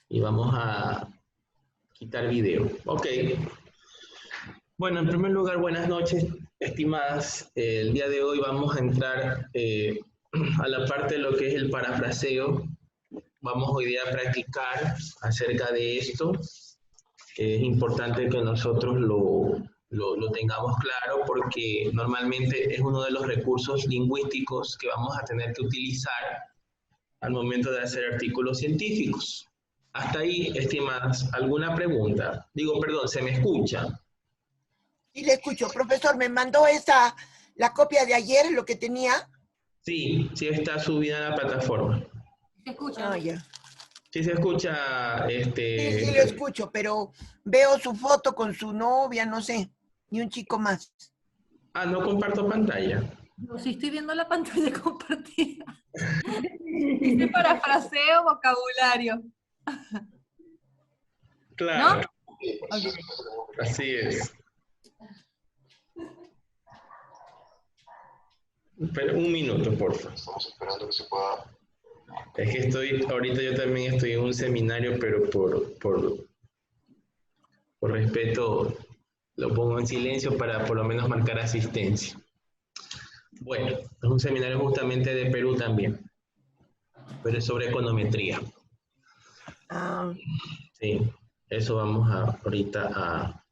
Y vamos a quitar video. Ok. Bueno, en primer lugar, buenas noches, estimadas. El día de hoy vamos a entrar a la parte de lo que es el parafraseo. Vamos hoy día a practicar acerca de esto. Es importante que nosotros lo tengamos claro porque normalmente es uno de los recursos lingüísticos que vamos a tener que utilizar al momento de hacer artículos científicos. Hasta ahí, estimadas, ¿alguna pregunta? Digo, perdón, ¿se me escucha? Sí, le escucho. Profesor, ¿me mandó la copia de ayer, lo que tenía? Sí, sí está subida a la plataforma. ¿Se escucha? Ah, ya. Sí se escucha, Sí, lo escucho, pero veo su foto con su novia, no sé, ni un chico más. Ah, no comparto pantalla. No, sí estoy viendo la pantalla compartida. Dice parafraseo, vocabulario. Claro. ¿No? Okay. Así es. Pero un minuto, por favor. Estamos esperando que se pueda. Es que ahorita yo también estoy en un seminario, pero por respeto lo pongo en silencio para por lo menos marcar asistencia. Bueno, es un seminario justamente de Perú también, pero es sobre econometría. Ah. Sí, eso vamos ahorita a...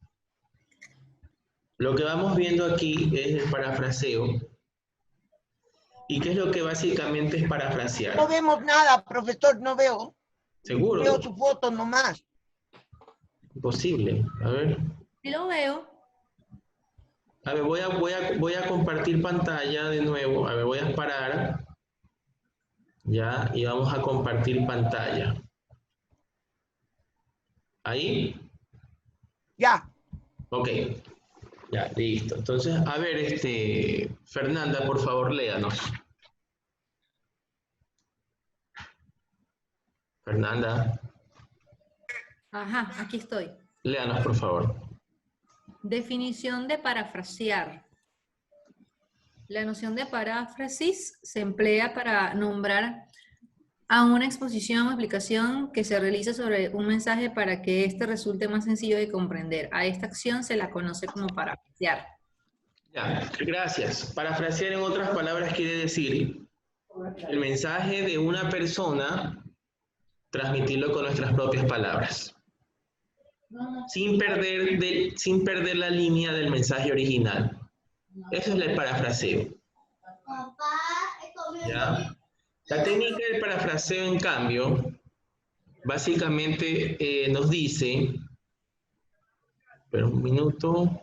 Lo que vamos viendo aquí es el parafraseo. ¿Y qué es lo que básicamente es parafrasear? No vemos nada, profesor, no veo. ¿Seguro? Veo su foto nomás. Imposible. A ver. Sí lo veo. A ver, voy a compartir pantalla de nuevo. A ver, voy a parar. Ya, y vamos a compartir pantalla. ¿Ahí? Ya. Ok. Ya, listo. Entonces, a ver, Fernanda, por favor, léanos. Fernanda. Ajá, aquí estoy. Léanos, por favor. Definición de parafrasear. La noción de paráfrasis se emplea para nombrar a una exposición o explicación que se realiza sobre un mensaje para que éste resulte más sencillo de comprender. A esta acción se la conoce como parafrasear. Ya, gracias. Parafrasear, en otras palabras, quiere decir el mensaje de una persona, transmitirlo con nuestras propias palabras, sin perder la línea del mensaje original. Eso es el parafraseo. ¿Ya? La técnica del parafraseo, en cambio, básicamente nos dice, pero un minuto.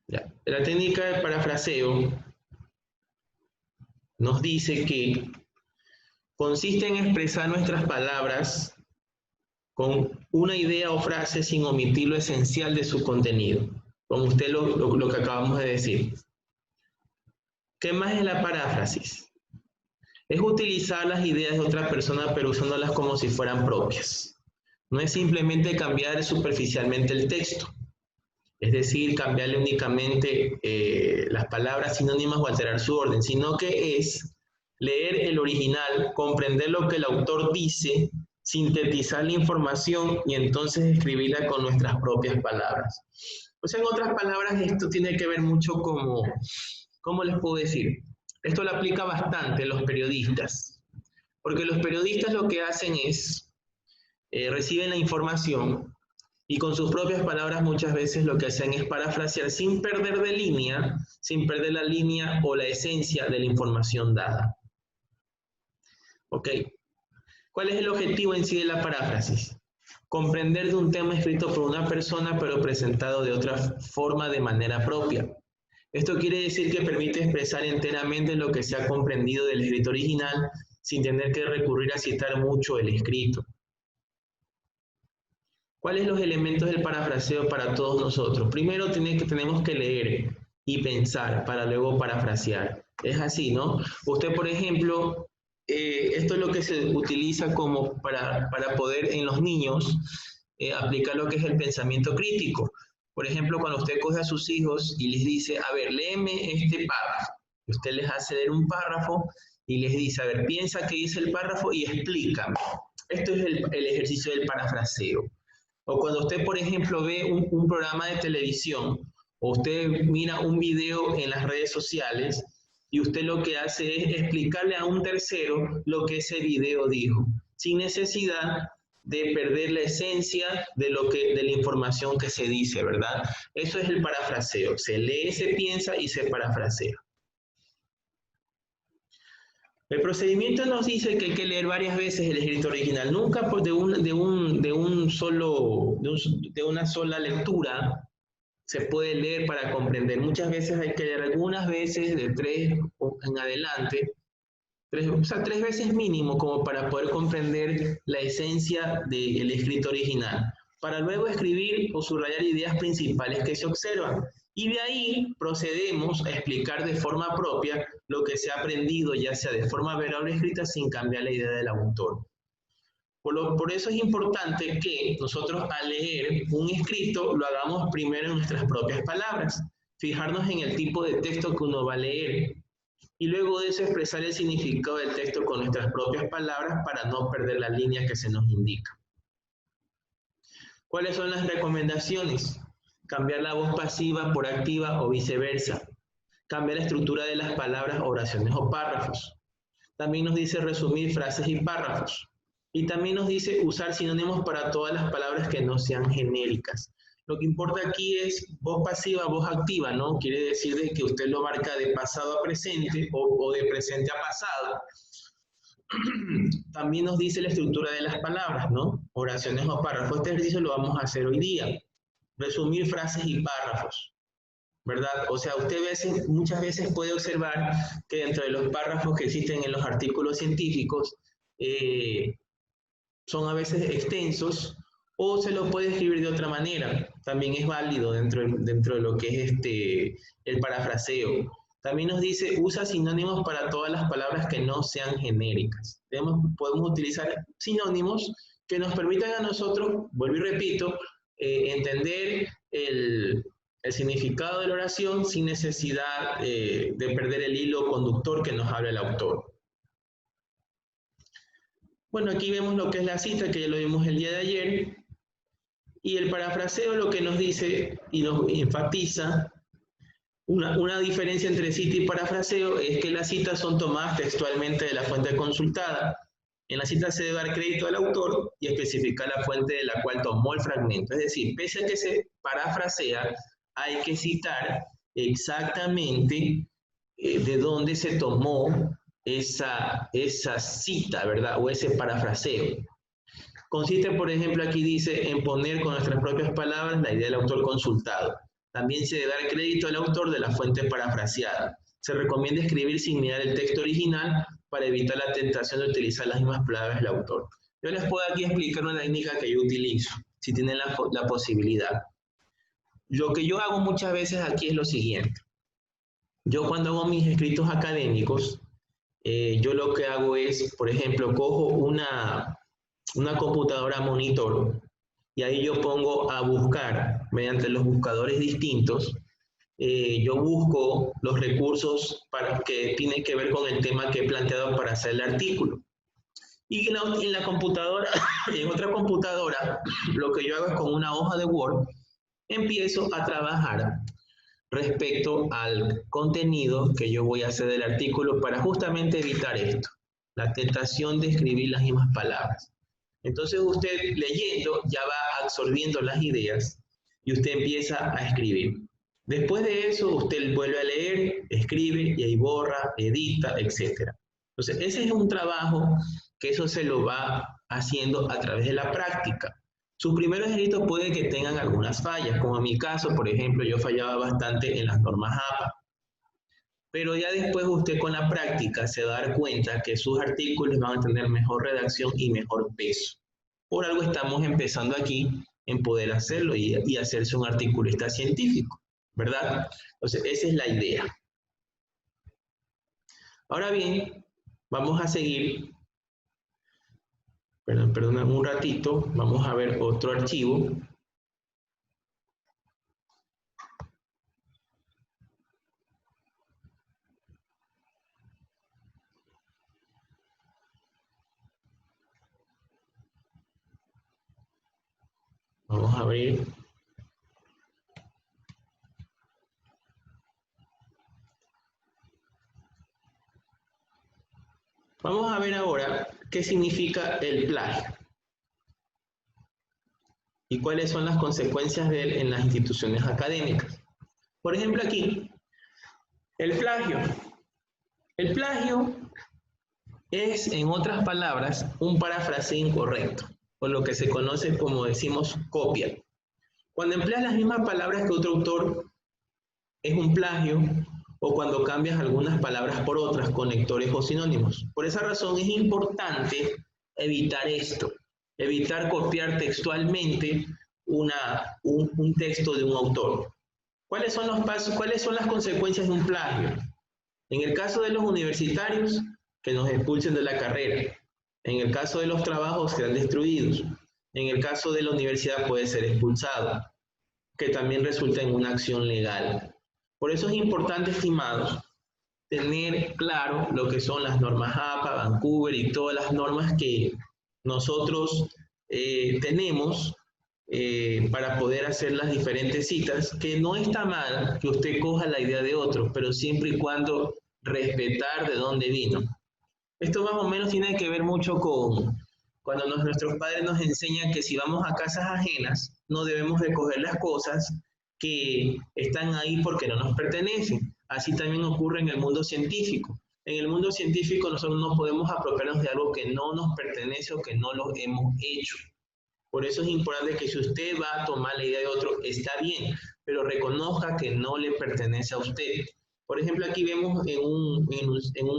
Ya. La técnica del parafraseo nos dice que consiste en expresar nuestras palabras con una idea o frase sin omitir lo esencial de su contenido, como usted lo que acabamos de decir. ¿Qué más es la paráfrasis? Es utilizar las ideas de otra persona pero usándolas como si fueran propias. No es simplemente cambiar superficialmente el texto, es decir, cambiarle únicamente las palabras sinónimas o alterar su orden, sino que es leer el original, comprender lo que el autor dice, sintetizar la información y entonces escribirla con nuestras propias palabras. O sea, en otras palabras, esto tiene que ver mucho como, ¿cómo les puedo decir? Esto lo aplica bastante los periodistas, porque los periodistas lo que hacen es, reciben la información y con sus propias palabras muchas veces lo que hacen es parafrasear sin perder de línea, sin perder la línea o la esencia de la información dada. ¿Ok? ¿Cuál es el objetivo en sí de la paráfrasis? Comprender de un tema escrito por una persona pero presentado de otra forma de manera propia. Esto quiere decir que permite expresar enteramente lo que se ha comprendido del escrito original sin tener que recurrir a citar mucho el escrito. ¿Cuáles son los elementos del parafraseo para todos nosotros? Primero tenemos que leer y pensar para luego parafrasear. Es así, ¿no? Usted, por ejemplo, esto es lo que se utiliza como para poder en los niños aplicar lo que es el pensamiento crítico. Por ejemplo, cuando usted coge a sus hijos y les dice, a ver, léeme este párrafo. Usted les hace leer un párrafo y les dice, a ver, piensa qué dice el párrafo y explícame. Esto es el ejercicio del parafraseo. O cuando usted, por ejemplo, ve un programa de televisión, o usted mira un video en las redes sociales, y usted lo que hace es explicarle a un tercero lo que ese video dijo, sin necesidad de perder la esencia de la información que se dice, ¿verdad? Eso es el parafraseo. Se lee, se piensa y se parafrasea. El procedimiento nos dice que hay que leer varias veces el escrito original, nunca de una sola lectura se puede leer para comprender. Muchas veces hay que leer algunas veces de 3 en adelante, 3 veces mínimo como para poder comprender la esencia del escrito original, para luego escribir o subrayar ideas principales que se observan. Y de ahí procedemos a explicar de forma propia lo que se ha aprendido, ya sea de forma verbal o escrita, sin cambiar la idea del autor. Por eso es importante que nosotros al leer un escrito lo hagamos primero en nuestras propias palabras, fijarnos en el tipo de texto que uno va a leer y luego de eso expresar el significado del texto con nuestras propias palabras para no perder la línea que se nos indica. ¿Cuáles son las recomendaciones? Cambiar la voz pasiva por activa o viceversa. Cambiar la estructura de las palabras, oraciones o párrafos. También nos dice resumir frases y párrafos. Y también nos dice usar sinónimos para todas las palabras que no sean genéricas. Lo que importa aquí es voz pasiva, voz activa, ¿no? Quiere decir de que usted lo marca de pasado a presente o de presente a pasado. También nos dice la estructura de las palabras, ¿no? Oraciones o párrafos. Este ejercicio lo vamos a hacer hoy día. Resumir frases y párrafos, ¿verdad? O sea, usted muchas veces puede observar que dentro de los párrafos que existen en los artículos científicos son a veces extensos o se lo puede escribir de otra manera. También es válido dentro de lo que es el parafraseo. También nos dice, usa sinónimos para todas las palabras que no sean genéricas. Podemos utilizar sinónimos que nos permitan a nosotros, vuelvo y repito, entender el significado de la oración sin necesidad de perder el hilo conductor que nos habla el autor. Bueno, aquí vemos lo que es la cita, que ya lo vimos el día de ayer, y el parafraseo lo que nos dice y nos enfatiza una diferencia entre cita y parafraseo es que las citas son tomadas textualmente de la fuente consultada. En la cita se debe dar crédito al autor y especificar la fuente de la cual tomó el fragmento. Es decir, pese a que se parafrasea, hay que citar exactamente de dónde se tomó esa cita, ¿verdad? O ese parafraseo. Consiste, por ejemplo, aquí dice, en poner con nuestras propias palabras la idea del autor consultado. También se debe dar crédito al autor de la fuente parafraseada. Se recomienda escribir sin mirar el texto original para evitar la tentación de utilizar las mismas palabras del autor. Yo les puedo aquí explicar una técnica que yo utilizo, si tienen la posibilidad. Lo que yo hago muchas veces aquí es lo siguiente. Yo cuando hago mis escritos académicos, yo lo que hago es, por ejemplo, cojo una computadora monitor y ahí yo pongo a buscar mediante los buscadores distintos. Yo busco los recursos que tienen que ver con el tema que he planteado para hacer el artículo. Y en la computadora, en otra computadora, lo que yo hago es con una hoja de Word, empiezo a trabajar respecto al contenido que yo voy a hacer del artículo para justamente evitar esto, la tentación de escribir las mismas palabras. Entonces usted leyendo ya va absorbiendo las ideas y usted empieza a escribir. Después de eso usted vuelve a leer, escribe y ahí borra, edita, etc. Entonces ese es un trabajo que eso se lo va haciendo a través de la práctica. Sus primeros escritos puede que tengan algunas fallas, como en mi caso, por ejemplo, yo fallaba bastante en las normas APA. Pero ya después usted con la práctica se va a dar cuenta que sus artículos van a tener mejor redacción y mejor peso. Por algo estamos empezando aquí en poder hacerlo y hacerse un articulista científico, ¿verdad? Entonces, esa es la idea. Ahora bien, vamos a seguir. Perdón, un ratito, vamos a ver otro archivo. Vamos a abrir. Vamos a ver ahora qué significa el plagio y cuáles son las consecuencias de él en las instituciones académicas. Por ejemplo, aquí, el plagio. El plagio es, en otras palabras, un parafraseo incorrecto, o lo que se conoce como decimos copia. Cuando empleas las mismas palabras que otro autor, es un plagio, o cuando cambias algunas palabras por otras, conectores o sinónimos. Por esa razón es importante evitar esto, evitar copiar textualmente un texto de un autor. ¿Cuáles son los pasos, cuáles son las consecuencias de un plagio? En el caso de los universitarios, que nos expulsen de la carrera. En el caso de los trabajos, serán destruidos. En el caso de la universidad, puede ser expulsado, que también resulta en una acción legal. Por eso es importante, estimados, tener claro lo que son las normas APA, Vancouver y todas las normas que nosotros tenemos para poder hacer las diferentes citas, que no está mal que usted coja la idea de otro, pero siempre y cuando respetar de dónde vino. Esto más o menos tiene que ver mucho con cuando nuestros padres nos enseñan que si vamos a casas ajenas, no debemos recoger las cosas que están ahí porque no nos pertenecen. Así también ocurre en el mundo científico. En el mundo científico nosotros no podemos apropiarnos de algo que no nos pertenece o que no lo hemos hecho. Por eso es importante que si usted va a tomar la idea de otro, está bien, pero reconozca que no le pertenece a usted. Por ejemplo, aquí vemos en un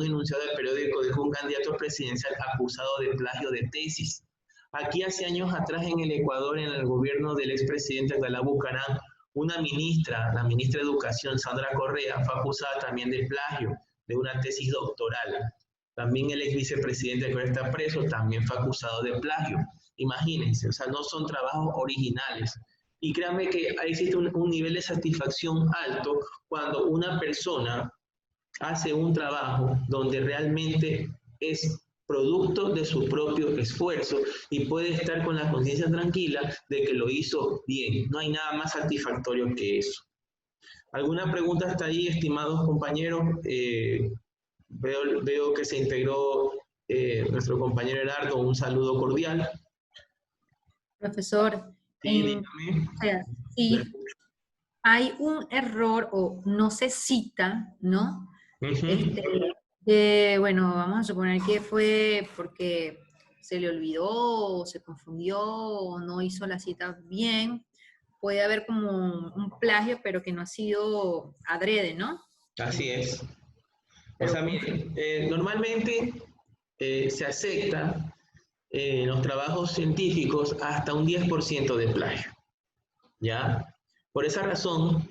enunciado del periódico de un candidato presidencial acusado de plagio de tesis. Aquí hace años atrás en el Ecuador, en el gobierno del expresidente Abdalá Bucaram, una ministra, la ministra de Educación, Sandra Correa, fue acusada también de plagio de una tesis doctoral. También el ex vicepresidente que ahora está preso también fue acusado de plagio. Imagínense, o sea, no son trabajos originales. Y créanme que existe un nivel de satisfacción alto cuando una persona hace un trabajo donde realmente es producto de su propio esfuerzo y puede estar con la conciencia tranquila de que lo hizo bien. No hay nada más satisfactorio que eso. ¿Alguna pregunta hasta ahí, estimados compañeros? Veo que se integró nuestro compañero Gerardo. Un saludo cordial. Profesor, Sí, dígame. o sea, si hay un error o no se cita, ¿no? Bueno, vamos a suponer que fue porque se le olvidó, o se confundió, o no hizo la cita bien. Puede haber como un plagio, pero que no ha sido adrede, ¿no? Así es. O sea, miren, normalmente se acepta en los trabajos científicos hasta un 10% de plagio, ¿ya? Por esa razón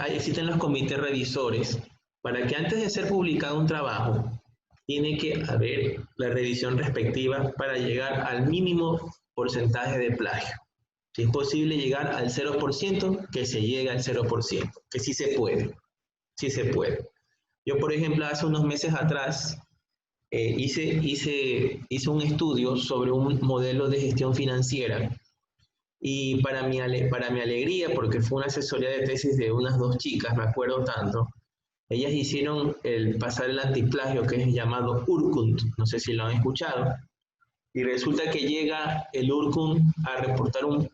existen los comités revisores para que antes de ser publicado un trabajo, tiene que haber la revisión respectiva para llegar al mínimo porcentaje de plagio. Si es posible llegar al 0%, que se llegue al 0%, que sí se puede, sí se puede. Yo, por ejemplo, hace unos meses atrás hice un estudio sobre un modelo de gestión financiera y para mi alegría, porque fue una asesoría de tesis de unas 2 chicas, me acuerdo tanto, ellas hicieron pasar el antiplagio que es llamado URCUNT, no sé si lo han escuchado, y resulta que llega el URCUNT a reportar un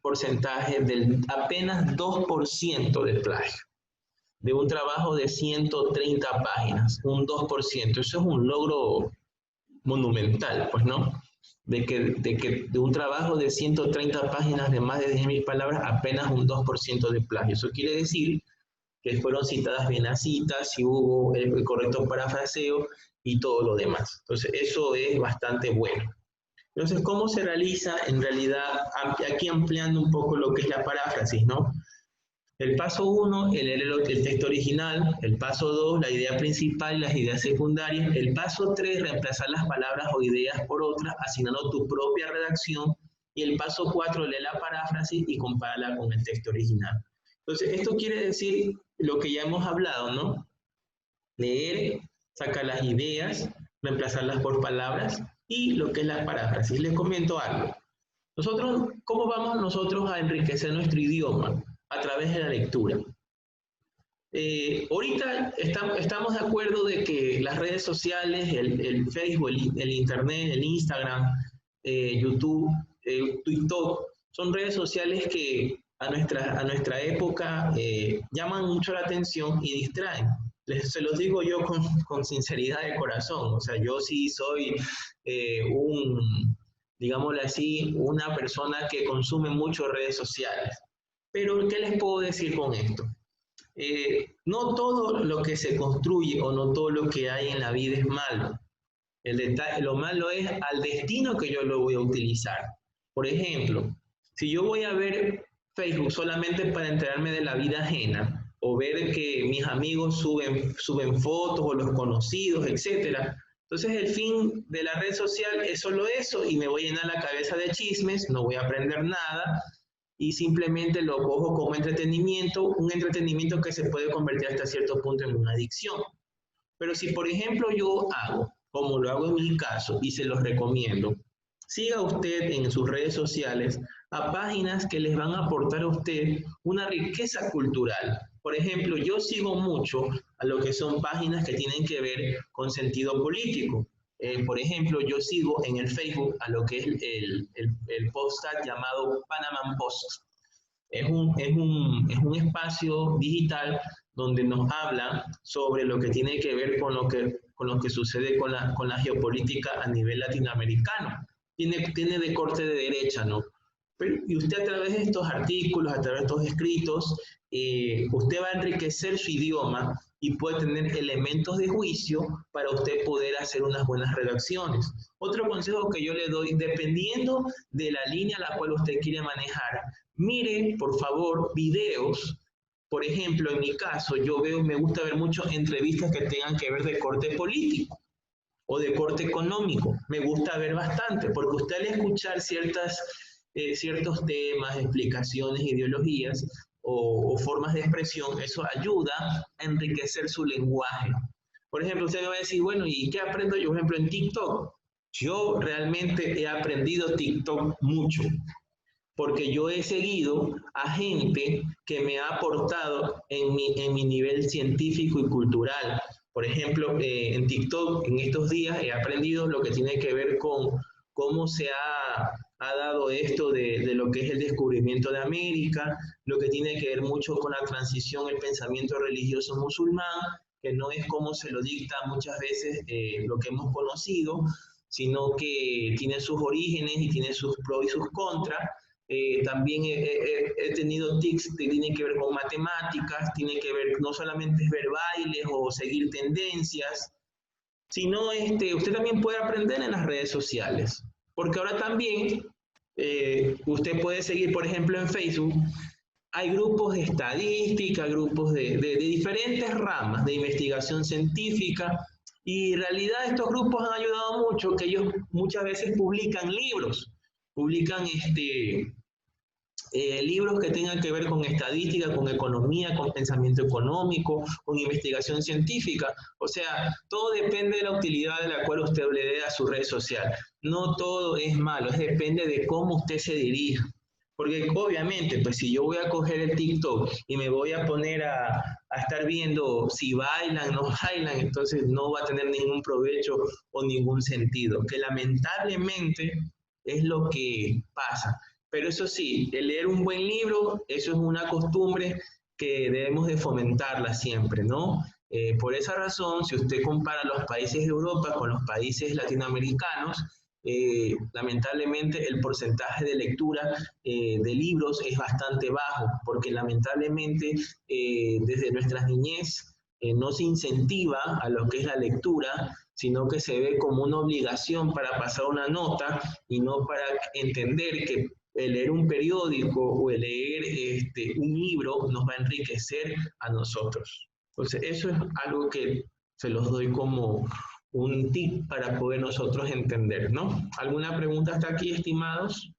porcentaje del apenas 2% de plagio, de un trabajo de 130 páginas, un 2%, eso es un logro monumental, pues, ¿no? De que de un trabajo de 130 páginas de más de 10.000 palabras, apenas un 2% de plagio. Eso quiere decir que fueron citadas bien las citas, si hubo el correcto parafraseo y todo lo demás. Entonces, eso es bastante bueno. Entonces, ¿cómo se realiza? En realidad, aquí ampliando un poco lo que es la paráfrasis, ¿no? El paso 1, el texto original. El paso 2, la idea principal y las ideas secundarias. El paso 3, reemplazar las palabras o ideas por otras, asignando tu propia redacción. Y el paso 4, lee la paráfrasis y compárala con el texto original. Entonces, esto quiere decir lo que ya hemos hablado, ¿no? Leer, sacar las ideas, reemplazarlas por palabras y lo que es la paráfrasis. Les comento algo. ¿Cómo vamos nosotros a enriquecer nuestro idioma? A través de la lectura. Ahorita estamos de acuerdo de que las redes sociales, el Facebook, el Internet, el Instagram, YouTube, TikTok, son redes sociales que a nuestra época llaman mucho la atención y distraen. Se los digo yo con sinceridad de corazón. O sea, yo sí soy digámoslo así, una persona que consume mucho redes sociales. Pero, ¿qué les puedo decir con esto? No todo lo que se construye o no todo lo que hay en la vida es malo. Lo malo es al destino que yo lo voy a utilizar. Por ejemplo, si yo voy a ver Facebook solamente para enterarme de la vida ajena, o ver que mis amigos suben fotos o los conocidos, etcétera, entonces el fin de la red social es solo eso y me voy a llenar la cabeza de chismes, no voy a aprender nada, y simplemente lo cojo como entretenimiento, un entretenimiento que se puede convertir hasta cierto punto en una adicción. Pero si, por ejemplo, yo hago, como lo hago en mi caso, y se los recomiendo, siga usted en sus redes sociales a páginas que les van a aportar a usted una riqueza cultural. Por ejemplo, yo sigo mucho a lo que son páginas que tienen que ver con sentido político. Por ejemplo, yo sigo en el Facebook a lo que es el podcast llamado Panama Post. Es un espacio digital donde nos habla sobre lo que tiene que ver con lo que sucede con la geopolítica a nivel latinoamericano. Tiene de corte de derecha, ¿no? Y usted a través de estos artículos, a través de estos escritos, usted va a enriquecer su idioma y puede tener elementos de juicio para usted poder hacer unas buenas redacciones. Otro consejo que yo le doy, dependiendo de la línea a la cual usted quiere manejar, mire, por favor, videos. Por ejemplo, en mi caso, me gusta ver muchas entrevistas que tengan que ver de corte político o de corte económico. Me gusta ver bastante, porque usted al escuchar ciertos temas, explicaciones, ideologías o formas de expresión, eso ayuda a enriquecer su lenguaje. Por ejemplo, usted me va a decir, bueno, ¿y qué aprendo yo, por ejemplo, en TikTok? Yo realmente he aprendido TikTok mucho, porque yo he seguido a gente que me ha aportado en mi nivel científico y cultural. Por ejemplo, en TikTok en estos días he aprendido lo que tiene que ver con cómo se ha dado esto de lo que es el descubrimiento de América, lo que tiene que ver mucho con la transición, el pensamiento religioso musulmán, que no es como se lo dicta muchas veces lo que hemos conocido, sino que tiene sus orígenes y tiene sus pros y sus contras. También he tenido tics que tienen que ver con matemáticas, tiene que ver no solamente ver bailes o seguir tendencias, sino usted también puede aprender en las redes sociales, porque ahora también usted puede seguir, por ejemplo, en Facebook, hay grupos de estadística, grupos de diferentes ramas de investigación científica, y en realidad estos grupos han ayudado mucho, que ellos muchas veces publican libros, publican libros que tengan que ver con estadística, con economía, con pensamiento económico, con investigación científica. O sea, todo depende de la utilidad de la cual usted le dé a su red social. No todo es malo, depende de cómo usted se dirija. Porque obviamente, pues si yo voy a coger el TikTok y me voy a poner a estar viendo si bailan, no bailan, entonces no va a tener ningún provecho o ningún sentido. Que lamentablemente es lo que pasa. Pero eso sí, el leer un buen libro, eso es una costumbre que debemos de fomentarla siempre, ¿no? Por esa razón, si usted compara los países de Europa con los países latinoamericanos, lamentablemente el porcentaje de lectura de libros es bastante bajo, porque lamentablemente desde nuestra niñez no se incentiva a lo que es la lectura, sino que se ve como una obligación para pasar una nota y no para entender que el leer un periódico o el leer un libro nos va a enriquecer a nosotros. Entonces, eso es algo que se los doy como un tip para poder nosotros entender, ¿no? ¿Alguna pregunta hasta aquí, estimados?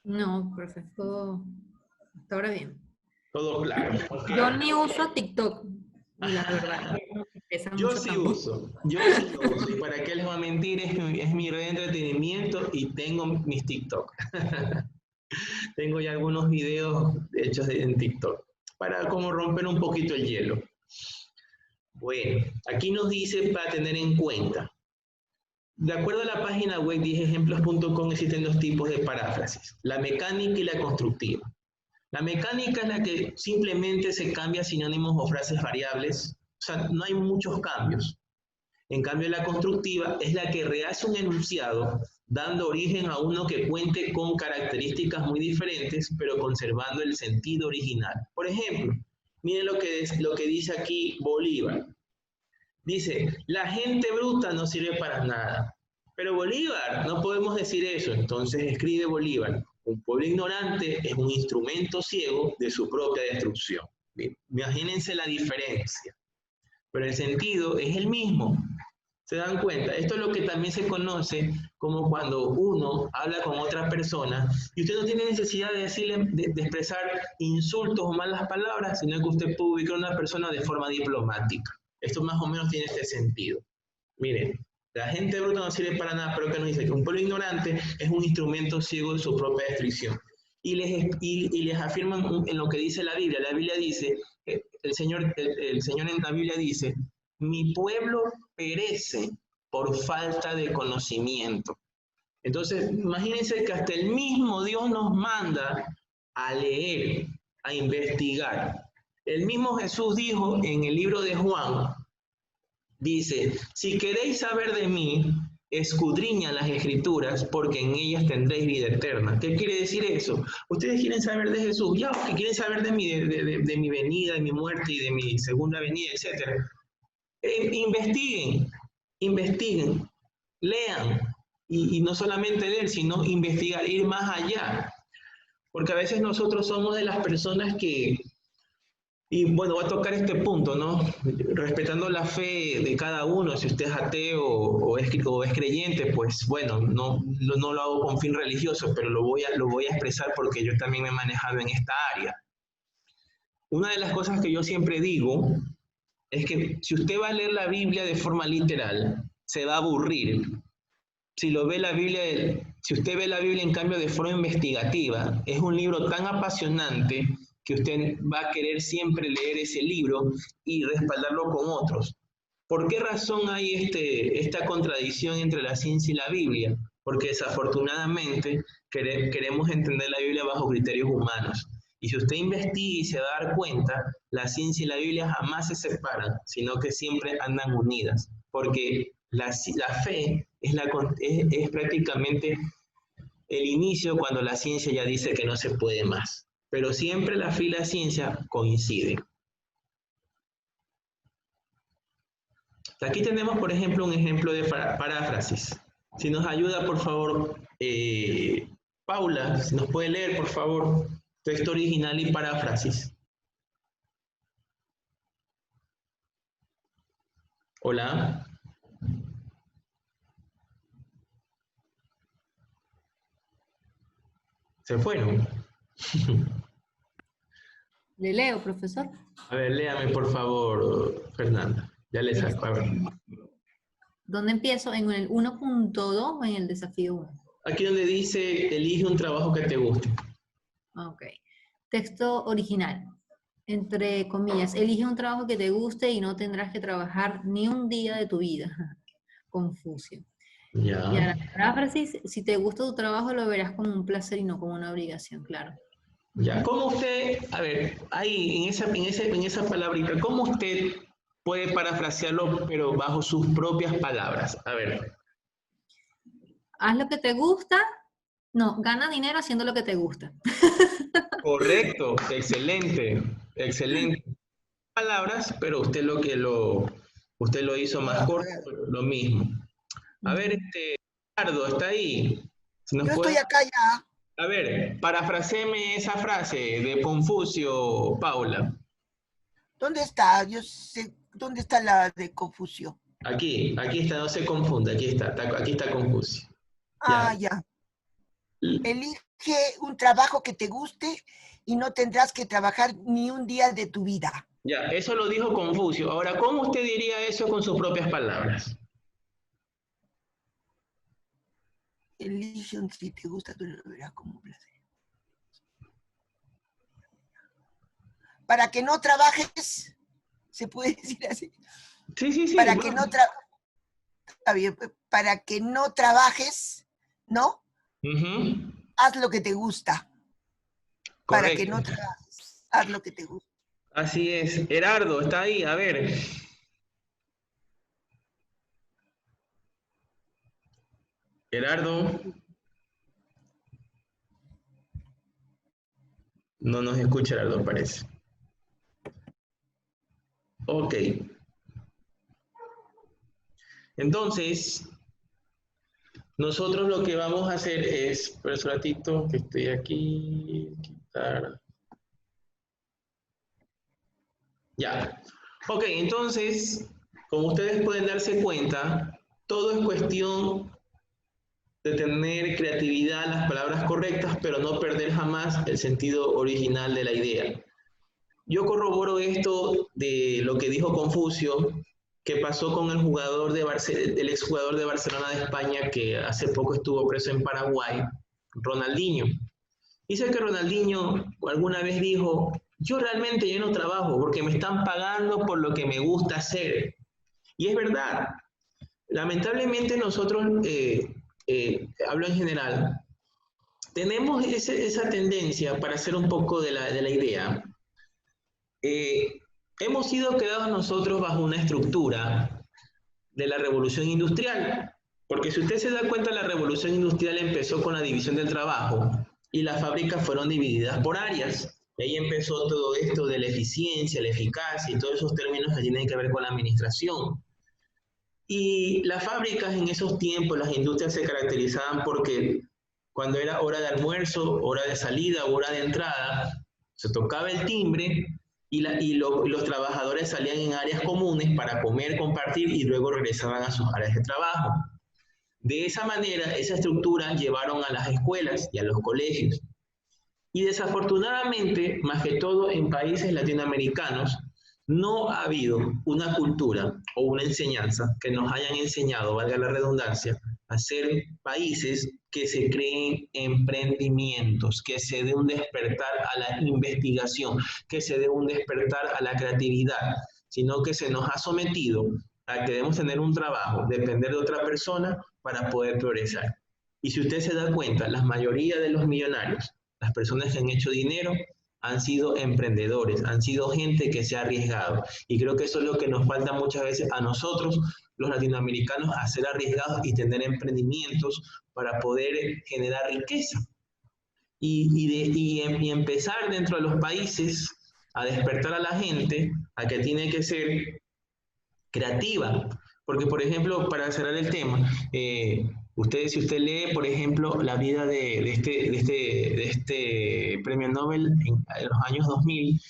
No, perfecto. Hasta ahora bien. Todo claro. Okay. Yo ni uso TikTok. La verdad, no me pesa Yo mucho sí tampoco. uso, yo sí lo uso. Y para qué les voy a mentir, es mi red de entretenimiento y tengo mis TikTok. Tengo ya algunos videos hechos en TikTok para como romper un poquito el hielo. Bueno, aquí nos dice para tener en cuenta. De acuerdo a la página web 10ejemplos.com existen dos tipos de paráfrasis, la mecánica y la constructiva. La mecánica es la que simplemente se cambia sinónimos o frases variables, o sea, no hay muchos cambios. En cambio, la constructiva es la que rehace un enunciado, dando origen a uno que cuente con características muy diferentes, pero conservando el sentido original. Por ejemplo, miren lo que dice aquí Bolívar. Dice, la gente bruta no sirve para nada. Pero Bolívar, no podemos decir eso. Entonces escribe Bolívar, un pueblo ignorante es un instrumento ciego de su propia destrucción. Imagínense la diferencia. Pero el sentido es el mismo. ¿Se dan cuenta? Esto es lo que también se conoce como cuando uno habla con otra persona y usted no tiene necesidad de decirle, de expresar insultos o malas palabras, sino que usted puede ubicar a una persona de forma diplomática. Esto más o menos tiene este sentido. Miren, la gente bruta no sirve para nada, pero que nos dice que un pueblo ignorante es un instrumento ciego de su propia destrucción. Y les afirman en lo que dice la Biblia. La Biblia dice, el Señor en la Biblia dice, mi pueblo perece por falta de conocimiento. Entonces, imagínense que hasta el mismo Dios nos manda a leer, a investigar. El mismo Jesús dijo en el libro de Juan, dice, si queréis saber de mí, escudriña las escrituras, porque en ellas tendréis vida eterna. ¿Qué quiere decir eso? Ustedes quieren saber de Jesús, ya, que quieren saber de mí, de mi venida, de mi muerte y de mi segunda venida, etc. Investiguen, investiguen, lean, y no solamente leer, sino investigar, ir más allá. Porque a veces nosotros somos de las personas que, y bueno, voy a tocar este punto, ¿no? Respetando la fe de cada uno, si usted es ateo o es creyente, pues bueno, no lo hago con fin religioso, pero lo voy a expresar porque yo también me he manejado en esta área. Una de las cosas que yo siempre digo es que si usted va a leer la Biblia de forma literal, se va a aburrir. Si usted ve la Biblia en cambio de forma investigativa, es un libro tan apasionante que usted va a querer siempre leer ese libro y respaldarlo con otros. ¿Por qué razón hay esta contradicción entre la ciencia y la Biblia? Porque desafortunadamente queremos entender la Biblia bajo criterios humanos. Y si usted investiga y se va a dar cuenta, la ciencia y la Biblia jamás se separan, sino que siempre andan unidas. Porque la fe es prácticamente el inicio cuando la ciencia ya dice que no se puede más. Pero siempre la fe y la ciencia coinciden. Aquí tenemos, por ejemplo, un ejemplo de paráfrasis. Si nos ayuda, por favor, Paula, si nos puede leer, por favor, texto original y paráfrasis. Hola. ¿Se fueron? ¿Le leo, profesor? A ver, léame, por favor, Fernanda. Ya le saco, a ver. ¿Dónde empiezo? ¿En el 1.2 o en el desafío 1? Aquí donde dice, elige un trabajo que te guste. Ok. Texto original. Entre comillas, elige un trabajo que te guste y no tendrás que trabajar ni un día de tu vida. Confucio. Ya. Y a la paráfrasis, si te gusta tu trabajo, lo verás como un placer y no como una obligación, claro. Ya. ¿Cómo usted, a ver, ahí en esa palabrita, cómo usted puede parafrasearlo, pero bajo sus propias palabras? A ver. Haz lo que te gusta. No, gana dinero haciendo lo que te gusta. Correcto, excelente, excelente. Palabras, pero usted lo hizo más corto, pero lo mismo. A ver, Ricardo, está ahí. Si nos Yo puede, estoy acá ya. a ver, parafraseeme esa frase de Confucio, Paula. ¿Dónde está? Yo sé, ¿dónde está la de Confucio? Aquí está, no se confunda, aquí está Confucio. Ah, Ya. ya. Elige un trabajo que te guste y no tendrás que trabajar ni un día de tu vida. Ya, eso lo dijo Confucio. Ahora, ¿cómo usted diría eso con sus propias palabras? Elysium, si te gusta, tú lo verás como un placer. Para que no trabajes, se puede decir así. Sí. Para Bueno. que no para que no trabajes, ¿no? Haz lo que te gusta. Correcto. Para que no trabajes, haz lo que te gusta. Así es. Gerardo, está ahí, a ver. Gerardo. No nos escucha Gerardo, parece. Ok. Entonces, nosotros lo que vamos a hacer es, por un ratito que estoy aquí, quitar. Ya. Ok, entonces, como ustedes pueden darse cuenta, todo es cuestión de tener creatividad, las palabras correctas, pero no perder jamás el sentido original de la idea. Yo corroboro esto de lo que dijo Confucio, que pasó con el jugador el exjugador de Barcelona de España que hace poco estuvo preso en Paraguay, Ronaldinho. Dice que Ronaldinho alguna vez dijo, yo realmente ya no trabajo porque me están pagando por lo que me gusta hacer. Y es verdad. Lamentablemente nosotros, hablo en general, tenemos esa tendencia para hacer un poco de la idea. Hemos sido creados nosotros bajo una estructura de la revolución industrial, porque si usted se da cuenta, la revolución industrial empezó con la división del trabajo y las fábricas fueron divididas por áreas. Y ahí empezó todo esto de la eficiencia, la eficacia y todos esos términos que tienen que ver con la administración. Y las fábricas en esos tiempos, las industrias se caracterizaban porque cuando era hora de almuerzo, hora de salida, hora de entrada, se tocaba el timbre y los trabajadores salían en áreas comunes para comer, compartir y luego regresaban a sus áreas de trabajo. De esa manera, esa estructura llevaron a las escuelas y a los colegios. Y desafortunadamente, más que todo en países latinoamericanos, no ha habido una cultura o una enseñanza que nos hayan enseñado, valga la redundancia, a ser países que se creen emprendimientos, que se dé un despertar a la investigación, que se dé un despertar a la creatividad, sino que se nos ha sometido a que debemos tener un trabajo, depender de otra persona para poder progresar. Y si usted se da cuenta, la mayoría de los millonarios, las personas que han hecho dinero, han sido emprendedores, han sido gente que se ha arriesgado. Y creo que eso es lo que nos falta muchas veces a nosotros, los latinoamericanos, a ser arriesgados y tener emprendimientos para poder generar riqueza. Y empezar dentro de los países a despertar a la gente a que tiene que ser creativa. Porque, por ejemplo, para cerrar el tema, si usted lee, por ejemplo, la vida de este premio Nobel en los años 2000,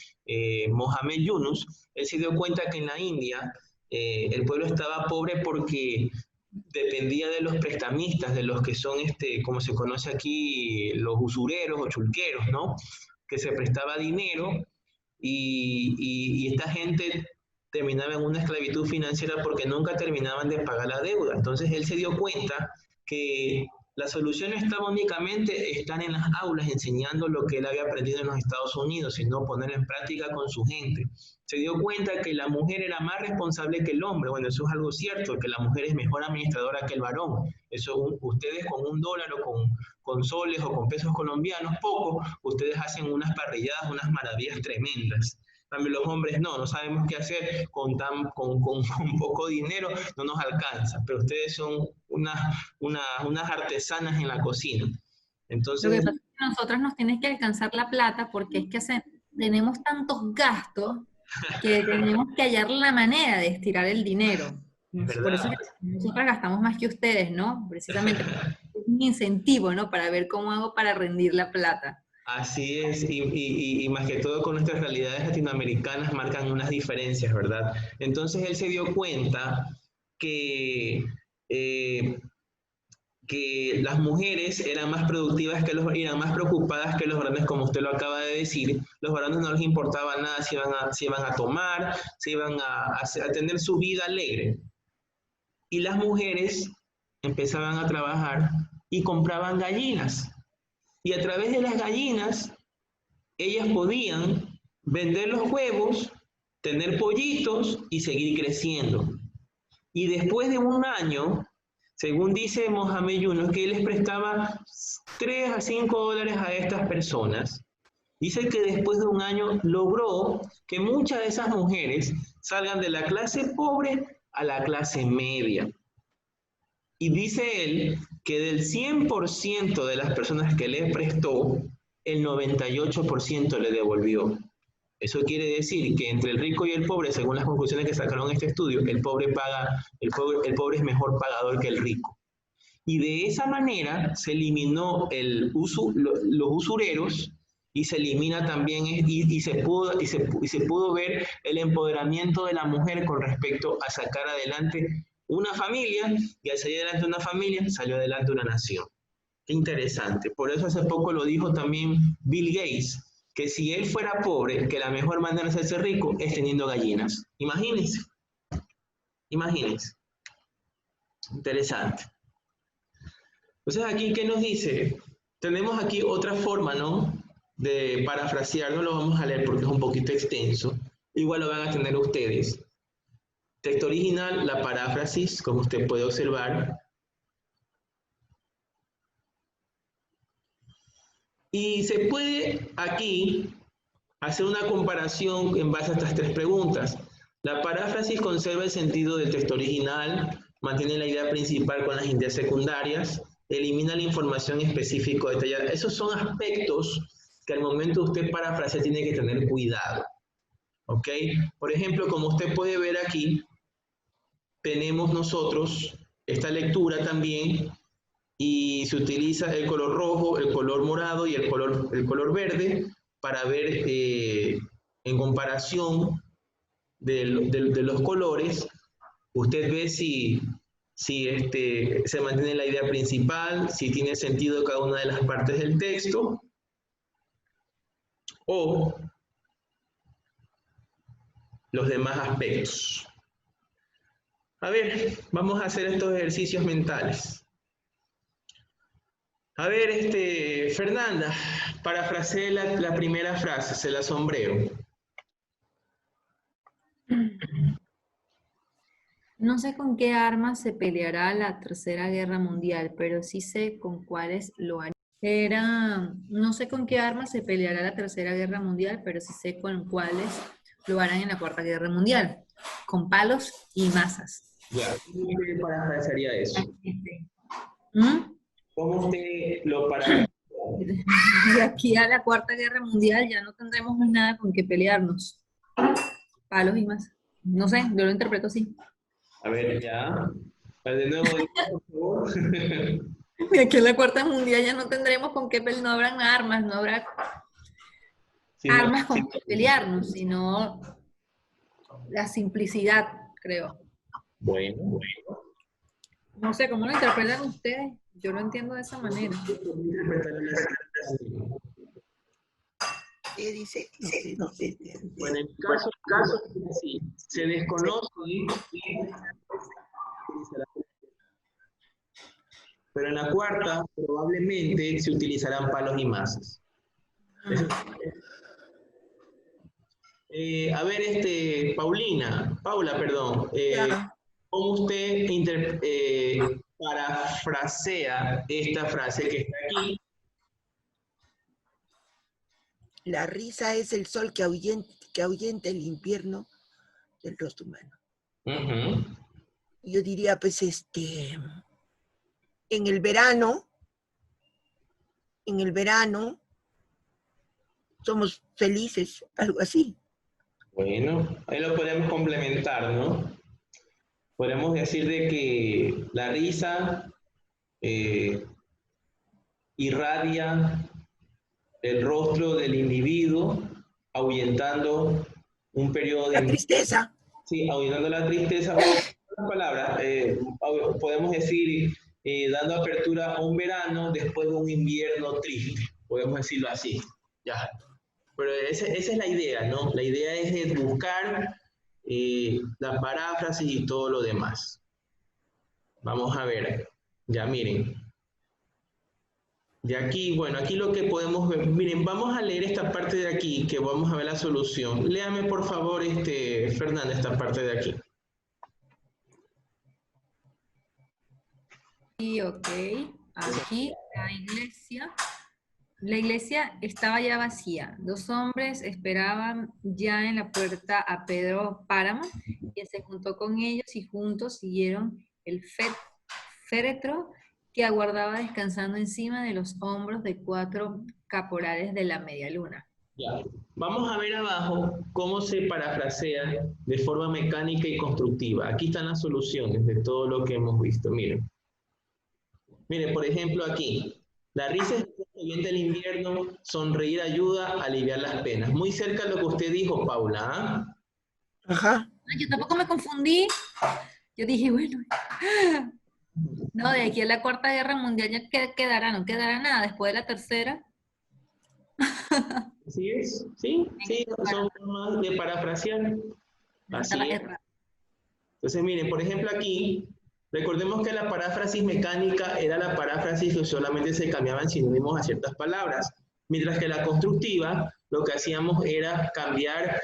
Mohamed Yunus, él se dio cuenta que en la India el pueblo estaba pobre porque dependía de los prestamistas, de los que son, como se conoce aquí, los usureros o chulqueros, ¿no? Que se prestaba dinero y esta gente terminaba en una esclavitud financiera porque nunca terminaban de pagar la deuda. Entonces él se dio cuenta que la solución no estaba únicamente estar en las aulas enseñando lo que él había aprendido en los Estados Unidos, sino poner en práctica con su gente. Se dio cuenta que la mujer era más responsable que el hombre. Bueno, eso es algo cierto, que la mujer es mejor administradora que el varón. Eso ustedes con $1 o con soles o con pesos colombianos, poco, ustedes hacen unas parrilladas, unas maravillas tremendas. También los hombres no sabemos qué hacer, con poco dinero no nos alcanza, pero ustedes son unas artesanas en la cocina. Entonces, lo que pasa es que a nosotros nos tiene que alcanzar la plata porque es que tenemos tantos gastos que tenemos que hallar la manera de estirar el dinero. Por eso que nosotros gastamos más que ustedes, ¿no? Precisamente es un incentivo, ¿no? Para ver cómo hago para rendir la plata. Así es, y más que todo con nuestras realidades latinoamericanas marcan unas diferencias, ¿verdad? Entonces él se dio cuenta que que las mujeres eran más productivas eran más preocupadas que los varones, como usted lo acaba de decir. Los varones no les importaba nada si iban a tomar, si iban a tener su vida alegre. Y las mujeres empezaban a trabajar y compraban gallinas. Y a través de las gallinas, ellas podían vender los huevos, tener pollitos y seguir creciendo. Y después de un año, según dice Mohamed Yunus, que él les prestaba 3 a 5 dólares a estas personas, dice que después de un año logró que muchas de esas mujeres salgan de la clase pobre a la clase media. Y dice él que del 100% de las personas que le prestó, el 98% le devolvió. Eso quiere decir que entre el rico y el pobre, según las conclusiones que sacaron en este estudio, el pobre es mejor pagador que el rico. Y de esa manera se eliminó los usureros y se elimina también y se pudo ver el empoderamiento de la mujer con respecto a sacar adelante una familia, y al salir adelante una familia, salió adelante una nación. Qué interesante. Por eso hace poco lo dijo también Bill Gates, que si él fuera pobre, que la mejor manera de hacerse rico es teniendo gallinas. Imagínense. Imagínense. Interesante. Entonces aquí, ¿qué nos dice? Tenemos aquí otra forma, ¿no? De parafrasear, no lo vamos a leer porque es un poquito extenso. Igual lo van a tener ustedes. Texto original, la paráfrasis, como usted puede observar. Y se puede aquí hacer una comparación en base a estas 3 preguntas. La paráfrasis conserva el sentido del texto original, mantiene la idea principal con las ideas secundarias, elimina la información específica detallada. Esos son aspectos que al momento de usted parafrasear tiene que tener cuidado. ¿Ok? Por ejemplo, como usted puede ver aquí, tenemos nosotros esta lectura también, y se utiliza el color rojo, el color morado y el color verde para ver en comparación de los colores. Usted ve si se mantiene la idea principal, si tiene sentido cada una de las partes del texto, o los demás aspectos. A ver, vamos a hacer estos ejercicios mentales. A ver, Fernanda, parafrasee la primera frase, se la sombreo. No sé con qué armas se peleará la Tercera Guerra Mundial, pero sí sé con cuáles lo harán. No sé con qué armas se peleará la Tercera Guerra Mundial, pero sí sé con cuáles lo harán en la Cuarta Guerra Mundial. Con palos y masas. Ya, ¿cómo usted parafrasearía eso? ¿Cómo usted lo parafrasearía? De aquí a la Cuarta Guerra Mundial ya no tendremos más nada con qué pelearnos. Palos y masas. No sé, yo lo interpreto así. A ver, ya. De nuevo, por favor. De aquí a la Cuarta Mundial ya no tendremos con qué pelear, no habrán armas, no habrá armas con que pelearnos, sino la simplicidad, creo. Bueno. No sé, ¿cómo lo interpretan ustedes? Yo lo entiendo de esa manera. ¿Qué dice? No sé. Bueno, en el caso sí, se desconoce, pero en la cuarta probablemente se utilizarán palos y masas. A ver, Paula, perdón, ¿cómo usted parafrasea esta frase que está aquí? La risa es el sol que ahuyenta el invierno del rostro humano. Yo diría, pues, en el verano somos felices, algo así. Bueno, ahí lo podemos complementar, ¿no? Podemos decir de que la risa irradia el rostro del individuo, ahuyentando un periodo de... La tristeza. Sí, ahuyentando la tristeza. Palabras, podemos decir dando apertura a un verano después de un invierno triste, podemos decirlo así. Ya. Pero esa es la idea, ¿no? La idea es de buscar la paráfrasis y todo lo demás. Vamos a ver, ya miren. De aquí, bueno, aquí lo que podemos ver, miren, vamos a leer esta parte de aquí, que vamos a ver la solución. Léame, por favor, Fernanda, esta parte de aquí. Sí, ok. Aquí la iglesia estaba ya vacía. 2 hombres esperaban ya en la puerta a Pedro Páramo, quien se juntó con ellos y juntos siguieron el féretro que aguardaba descansando encima de los hombros de 4 caporales de la media luna. Ya. Vamos a ver abajo cómo se parafrasea de forma mecánica y constructiva. Aquí están las soluciones de todo lo que hemos visto. Miren. Miren, por ejemplo, aquí. La risa es el del invierno, sonreír ayuda a aliviar las penas. Muy cerca de lo que usted dijo, Paula. Ajá. Yo tampoco me confundí. Yo dije, bueno, no, de aquí a la Cuarta Guerra Mundial ya quedará, no quedará nada después de la tercera. Así es, sí, son formas de parafrasear. Así es. Entonces, miren, por ejemplo, aquí, recordemos que la paráfrasis mecánica era la paráfrasis que solamente se cambiaban sinónimos a ciertas palabras, mientras que la constructiva, lo que hacíamos era cambiar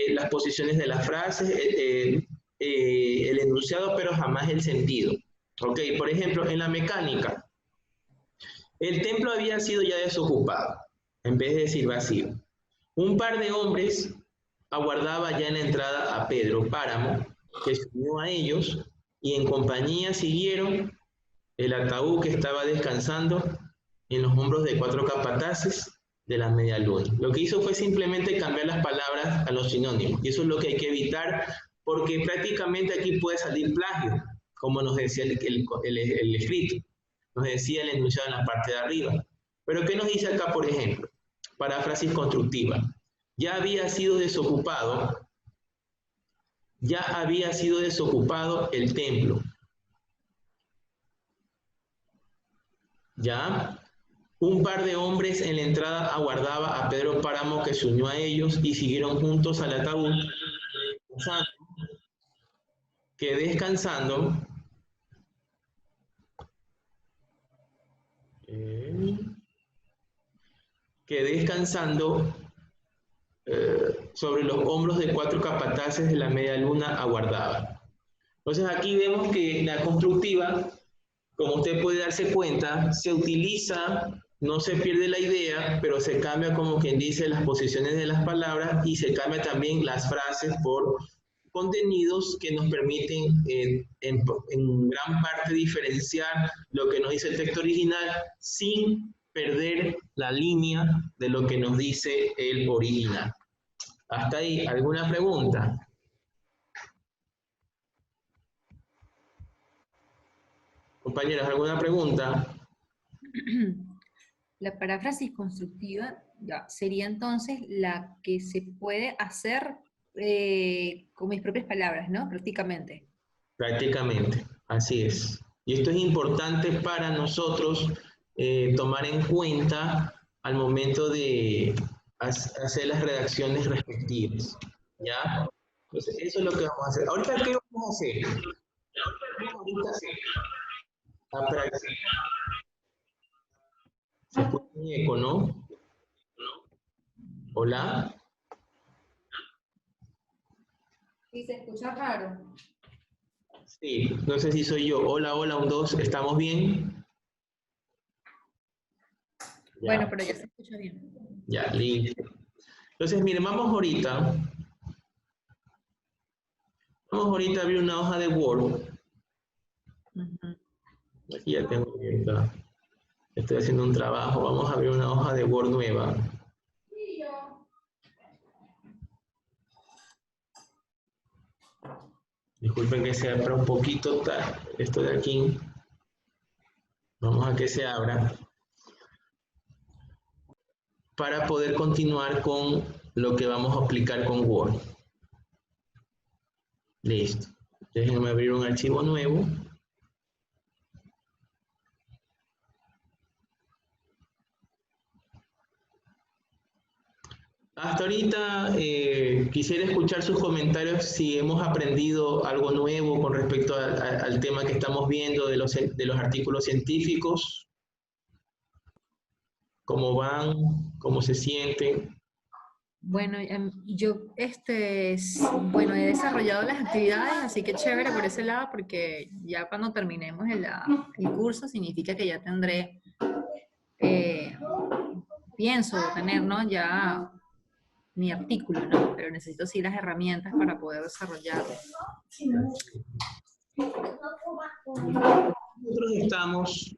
las posiciones de las frases, el enunciado, pero jamás el sentido. Ok, por ejemplo, en la mecánica, el templo había sido ya desocupado, en vez de decir vacío. Un par de hombres aguardaba ya en la entrada a Pedro Páramo, que se unió a ellos, y en compañía siguieron el ataúd que estaba descansando en los hombros de 4 capataces de la media luna. Lo que hizo fue simplemente cambiar las palabras a los sinónimos, y eso es lo que hay que evitar, porque prácticamente aquí puede salir plagio, como nos decía el escrito, nos decía el enunciado en la parte de arriba. Pero ¿qué nos dice acá, por ejemplo? Paráfrasis constructiva. Ya había sido desocupado el templo. Ya, un par de hombres en la entrada aguardaba a Pedro Páramo, que se unió a ellos y siguieron juntos al ataúd, que descansando sobre los hombros de 4 capataces de la media luna aguardaba. Entonces aquí vemos que la constructiva, como usted puede darse cuenta, se utiliza, no se pierde la idea, pero se cambia, como quien dice, las posiciones de las palabras y se cambia también las frases por contenidos que nos permiten en gran parte diferenciar lo que nos dice el texto original sin perder la línea de lo que nos dice el original. ¿Hasta ahí alguna pregunta? Compañeros, ¿alguna pregunta? La paráfrasis constructiva sería entonces la que se puede hacer con mis propias palabras, ¿no? Prácticamente. Prácticamente, así es. Y esto es importante para nosotros tomar en cuenta al momento de hacer las redacciones respectivas. ¿Ya? Entonces, eso es lo que vamos a hacer. Ahorita, ¿qué vamos a hacer? Ahorita la práctica. Se escucha un eco, ¿no? ¿Hola? Sí, se escucha raro. Sí, no sé si soy yo. Hola, hola, 1, 2, ¿estamos bien? Ya. Bueno, pero ya se escucha bien. Ya, listo. Entonces, miren, vamos ahorita a abrir una hoja de Word. Aquí ya tengo abierta. Estoy haciendo un trabajo. Vamos a abrir una hoja de Word nueva. Disculpen que se abra un poquito esto de aquí. Vamos a que se abra. Para poder continuar con lo que vamos a aplicar con Word. Listo. Déjenme abrir un archivo nuevo. Hasta ahorita quisiera escuchar sus comentarios si hemos aprendido algo nuevo con respecto al tema que estamos viendo de los artículos científicos, cómo van, cómo se sienten. Bueno, yo, bueno, he desarrollado las actividades, así que chévere por ese lado, porque ya cuando terminemos el curso significa que ya tendré, pienso tener, ¿no? Ya mi artículo, ¿no? Pero necesito sí las herramientas para poder desarrollarlo. Nosotros estamos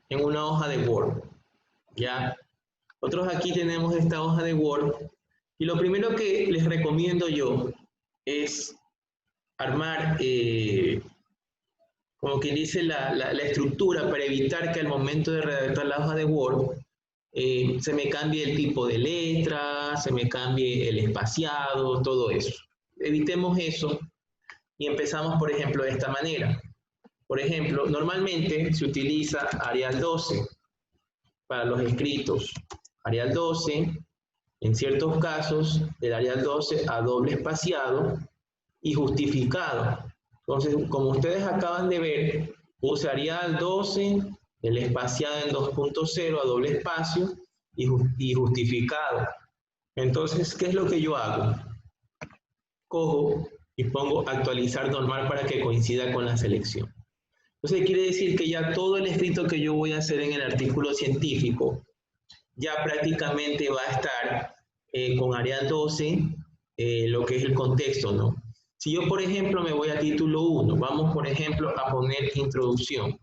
en una hoja de Word, ¿ya? Nosotros aquí tenemos esta hoja de Word y lo primero que les recomiendo yo es armar, como quien dice, la estructura para evitar que al momento de redactar la hoja de Word se me cambie el tipo de letra, se me cambie el espaciado, todo eso. Evitemos eso y empezamos, por ejemplo, de esta manera. Por ejemplo, normalmente se utiliza Arial 12 para los escritos. Arial 12, en ciertos casos, el Arial 12 a doble espaciado y justificado. Entonces, como ustedes acaban de ver, puse Arial 12, el espaciado en 2.0 a doble espacio y justificado. Entonces, ¿qué es lo que yo hago? Cojo y pongo actualizar normal para que coincida con la selección. Entonces, quiere decir que ya todo el escrito que yo voy a hacer en el artículo científico ya prácticamente va a estar con Arial 12, lo que es el contexto, ¿no? Si yo, por ejemplo, me voy a título 1, vamos, por ejemplo, a poner introducción.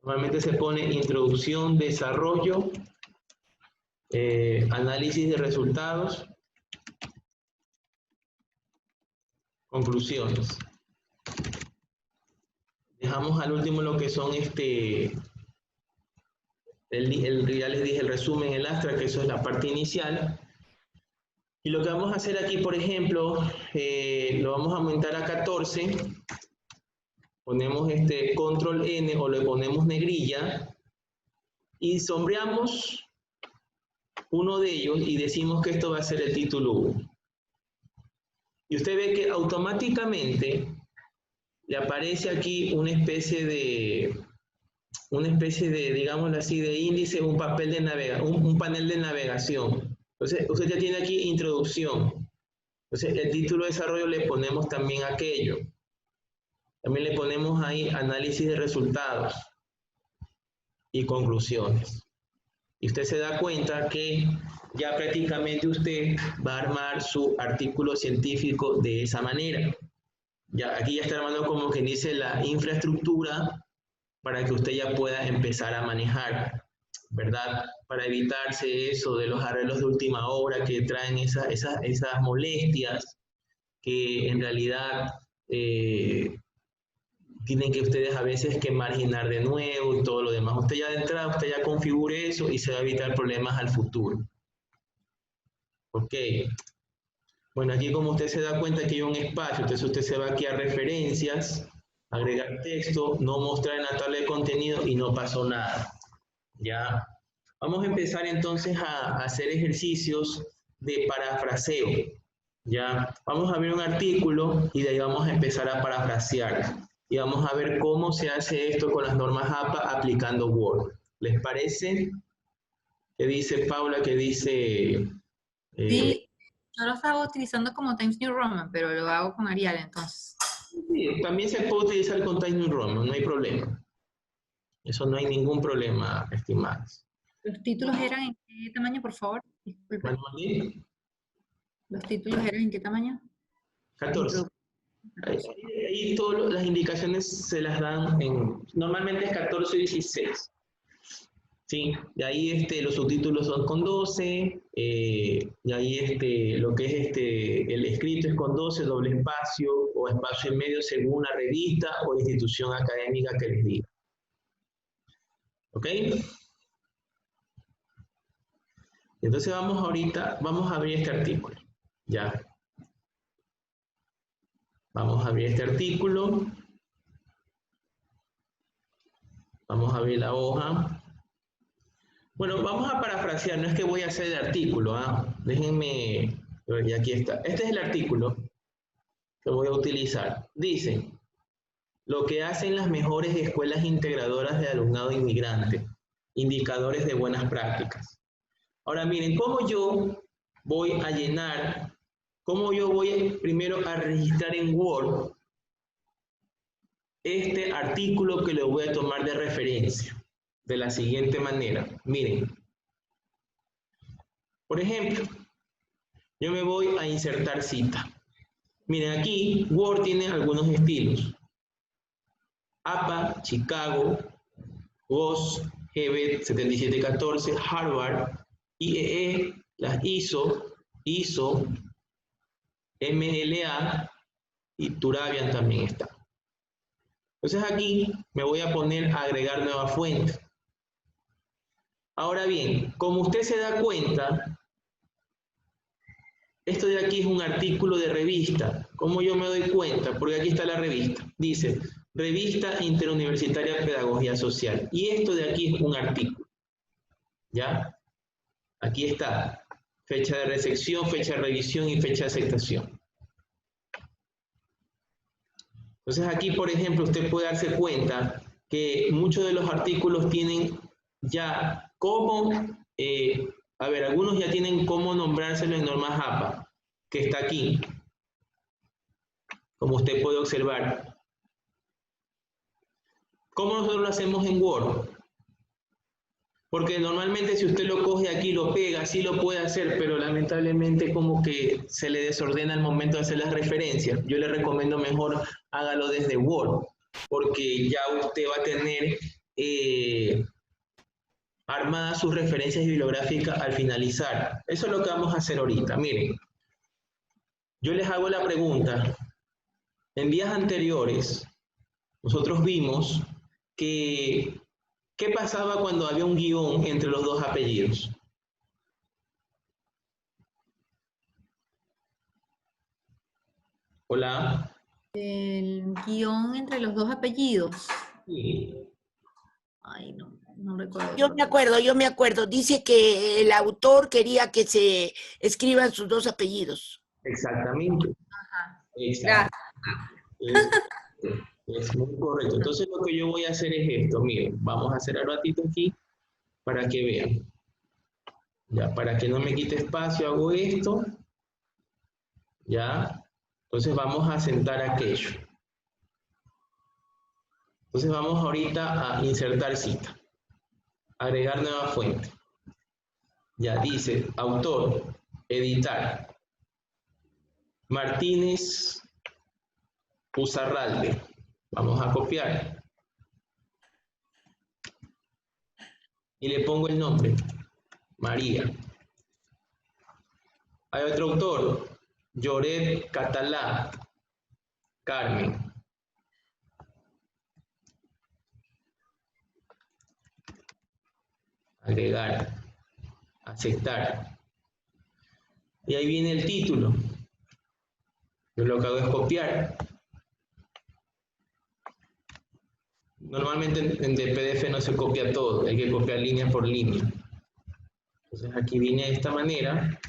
Normalmente se pone introducción, desarrollo, análisis de resultados, conclusiones. Dejamos al último lo que son ya les dije el resumen, el astra, que eso es la parte inicial. Y lo que vamos a hacer aquí, por ejemplo, lo vamos a aumentar a 14. Ponemos control N o le ponemos negrilla y sombreamos uno de ellos y decimos que esto va a ser el título 1. Y usted ve que automáticamente le aparece aquí una especie de, digámoslo así, de índice, un papel de un panel de navegación. Entonces, usted ya tiene aquí introducción. Entonces, el título de desarrollo le ponemos también aquello. También le ponemos ahí análisis de resultados y conclusiones. Y usted se da cuenta que ya prácticamente usted va a armar su artículo científico de esa manera. Ya, aquí ya está armando como que dice la infraestructura para que usted ya pueda empezar a manejar, ¿verdad? Para evitarse eso de los arreglos de última hora que traen esas molestias que en realidad tienen que ustedes a veces que marginar de nuevo y todo lo demás. Usted ya de entrada, usted ya configure eso y se va a evitar problemas al futuro. Ok. Bueno, aquí como usted se da cuenta que hay un espacio, entonces usted se va aquí a referencias, agregar texto, no mostrar en la tabla de contenido y no pasó nada. Ya. Vamos a empezar entonces a hacer ejercicios de parafraseo. Ya. Vamos a ver un artículo y de ahí vamos a empezar a parafrasear. Y vamos a ver cómo se hace esto con las normas APA aplicando Word. ¿Les parece? ¿Qué dice Paula? ¿Qué dice? Sí, yo lo estaba utilizando como Times New Roman, pero lo hago con Arial, entonces. Sí, también se puede utilizar con Times New Roman, no hay problema. Eso no hay ningún problema, estimados. ¿Los títulos eran en qué tamaño, por favor? Disculpe. Manuel, ¿Los títulos eran en qué tamaño? 14. Ahí todas las indicaciones se las dan normalmente es 14 y 16. Sí, de ahí los subtítulos son con 12, y ahí lo que es el escrito es con 12, doble espacio o espacio en medio según la revista o institución académica que les diga. ¿Ok? Entonces vamos a abrir este artículo. Ya. Vamos a abrir este artículo. Vamos a abrir la hoja. Bueno, vamos a parafrasear, no es que voy a hacer el artículo, ¿ah? Déjenme, y aquí está. Este es el artículo que voy a utilizar. Dice, lo que hacen las mejores escuelas integradoras de alumnado inmigrante, indicadores de buenas prácticas. Ahora miren, ¿cómo yo voy a llenar, cómo yo voy primero a registrar en Word este artículo que lo voy a tomar de referencia? De la siguiente manera, miren. Por ejemplo, yo me voy a insertar cita. Miren, aquí Word tiene algunos estilos. APA, Chicago, GOS, GBET 7714, Harvard, IEE, las ISO, MLA y Turabian también está. Entonces aquí me voy a poner a agregar nueva fuente. Ahora bien, como usted se da cuenta, esto de aquí es un artículo de revista. ¿Cómo yo me doy cuenta? Porque aquí está la revista. Dice, Revista Interuniversitaria Pedagogía Social. Y esto de aquí es un artículo. ¿Ya? Aquí está. Fecha de recepción, fecha de revisión y fecha de aceptación. Entonces aquí, por ejemplo, usted puede darse cuenta que muchos de los artículos tienen ya cómo, algunos ya tienen cómo nombrárselo en normas APA, que está aquí, como usted puede observar. ¿Cómo nosotros lo hacemos en Word? Porque normalmente si usted lo coge aquí, lo pega, sí lo puede hacer, pero lamentablemente como que se le desordena al momento de hacer las referencias. Yo le recomiendo mejor hágalo desde Word, porque ya usted va a tener armadas sus referencias bibliográficas al finalizar. Eso es lo que vamos a hacer ahorita. Miren, yo les hago la pregunta. En días anteriores, nosotros vimos que ¿qué pasaba cuando había un guión entre los dos apellidos? Hola. El guión entre los dos apellidos. Sí. Ay, no recuerdo. Yo me acuerdo. Dice que el autor quería que se escriban sus dos apellidos. Exactamente. Ajá. Exacto. Es muy correcto. Entonces lo que yo voy a hacer es esto. Miren, vamos a hacer el ratito aquí para que vean. Ya, para que no me quite espacio, hago esto. Ya. Entonces vamos a sentar aquello. Entonces vamos ahorita a insertar cita. Agregar nueva fuente. Ya dice, autor, editar. Martínez Uzarralde. Vamos a copiar. Y le pongo el nombre, María. Hay otro autor, Lloret Catalá, Carmen. Agregar, aceptar. Y ahí viene el título. Yo lo que hago es copiar. Normalmente en PDF no se copia todo, hay que copiar línea por línea. Entonces aquí viene de esta manera.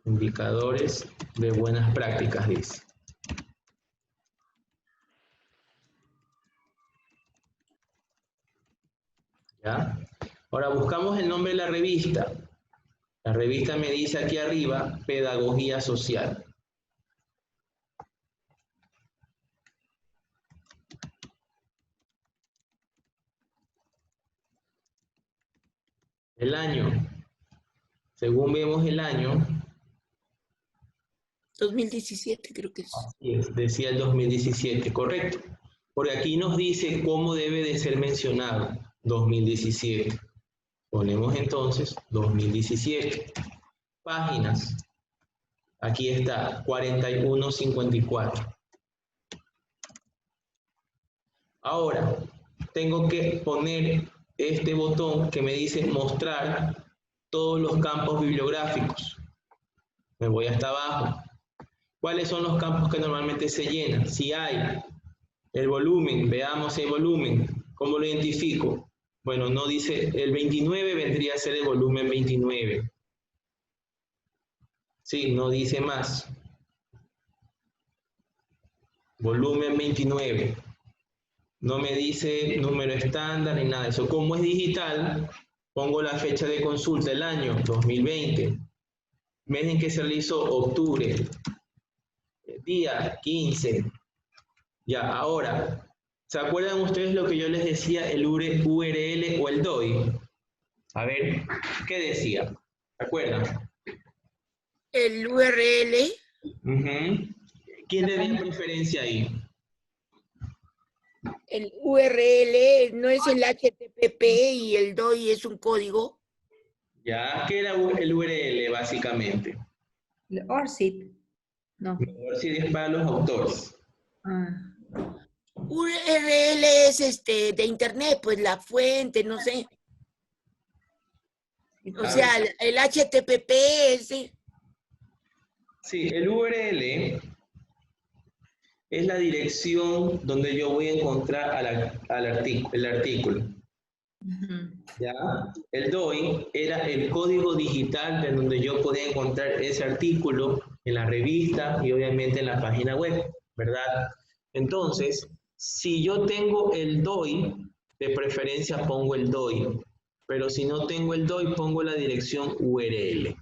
Indicadores de buenas prácticas, dice. ¿Ya? Ahora buscamos el nombre de la revista. La revista me dice aquí arriba, Pedagogía Social. El año, según vemos el año, 2017 creo que es. así es, decía el 2017, correcto. Porque aquí nos dice cómo debe de ser mencionado, 2017. Ponemos entonces 2017. Páginas, aquí está, 4154. Ahora, tengo que poner este botón que me dice mostrar todos los campos bibliográficos. Me voy hasta abajo. ¿Cuáles son los campos que normalmente se llenan? Si hay el volumen, veamos el volumen, ¿Cómo lo identifico? Bueno, no dice, el 29 vendría a ser el volumen 29. Sí, no dice más. Volumen 29. No me dice número estándar ni nada de eso. Como es digital, pongo la fecha de consulta, el año 2020. Mes en que se realizó, octubre. Día 15. Ya, ahora, ¿se acuerdan ustedes lo que yo les decía, el URL o el DOI? A ver, ¿qué decía? ¿Se acuerdan? El URL, Ujú. ¿Quién tenía preferencia ahí? el URL no es el HTTP y el DOI es un código. Ya, ¿qué era el URL básicamente? El ORCID. No. Mejor si es para los autores. Ah. URL es de internet, pues la fuente, no sé. O sea, el HTTP es Sí, el URL es la dirección donde yo voy a encontrar el artículo. ¿Ya? El DOI era el código digital de donde yo podía encontrar ese artículo en la revista y obviamente en la página web, ¿verdad? Entonces, si yo tengo el DOI, de preferencia pongo el DOI, pero si no tengo el DOI, pongo la dirección URL.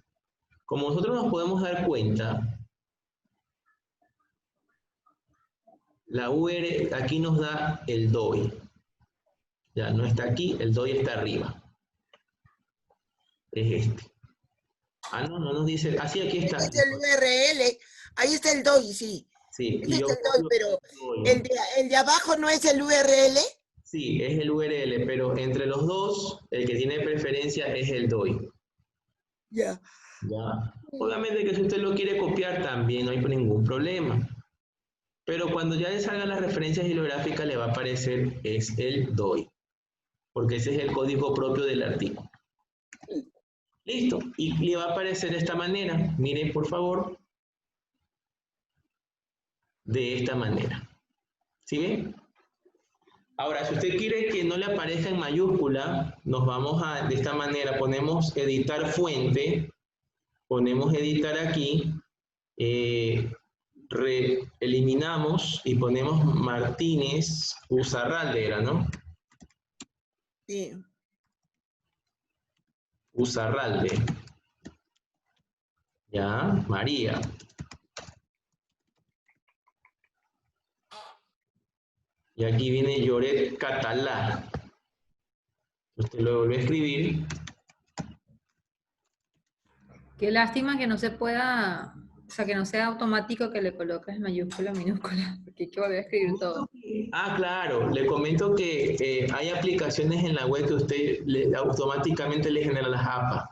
Como nosotros nos podemos dar cuenta, la URL aquí nos da el DOI. Ya no está aquí, el DOI está arriba. Es este. Ah, no, no nos dice. Así aquí está. este es el URL. Ahí está el DOI, sí. Sí, Este y es yo el DOI, pero DOI. el de abajo no es el URL. Sí, es el URL, pero entre los dos, el que tiene preferencia es el DOI. Ya. Ya. Obviamente que si usted lo quiere copiar también no hay ningún problema. Pero cuando ya le salgan las referencias bibliográficas le va a aparecer es el DOI, porque ese es el código propio del artículo. Listo, y le va a aparecer de esta manera. Miren por favor, de esta manera. ¿Sí ven? Ahora, si usted quiere que no le aparezca en mayúscula, nos vamos a, de esta manera, ponemos editar fuente, ponemos editar aquí, eliminamos y ponemos Martínez Uzarralde, era, ¿no? Sí. Uzarralde. Ya, María. Y aquí viene Lloret Catalá. Usted lo vuelve a escribir. Qué lástima que no se pueda, o sea, que no sea automático que le coloques mayúscula, minúscula, porque hay que volver a escribir todo. Ah, claro, le comento que hay aplicaciones en la web que usted automáticamente le genera las APA.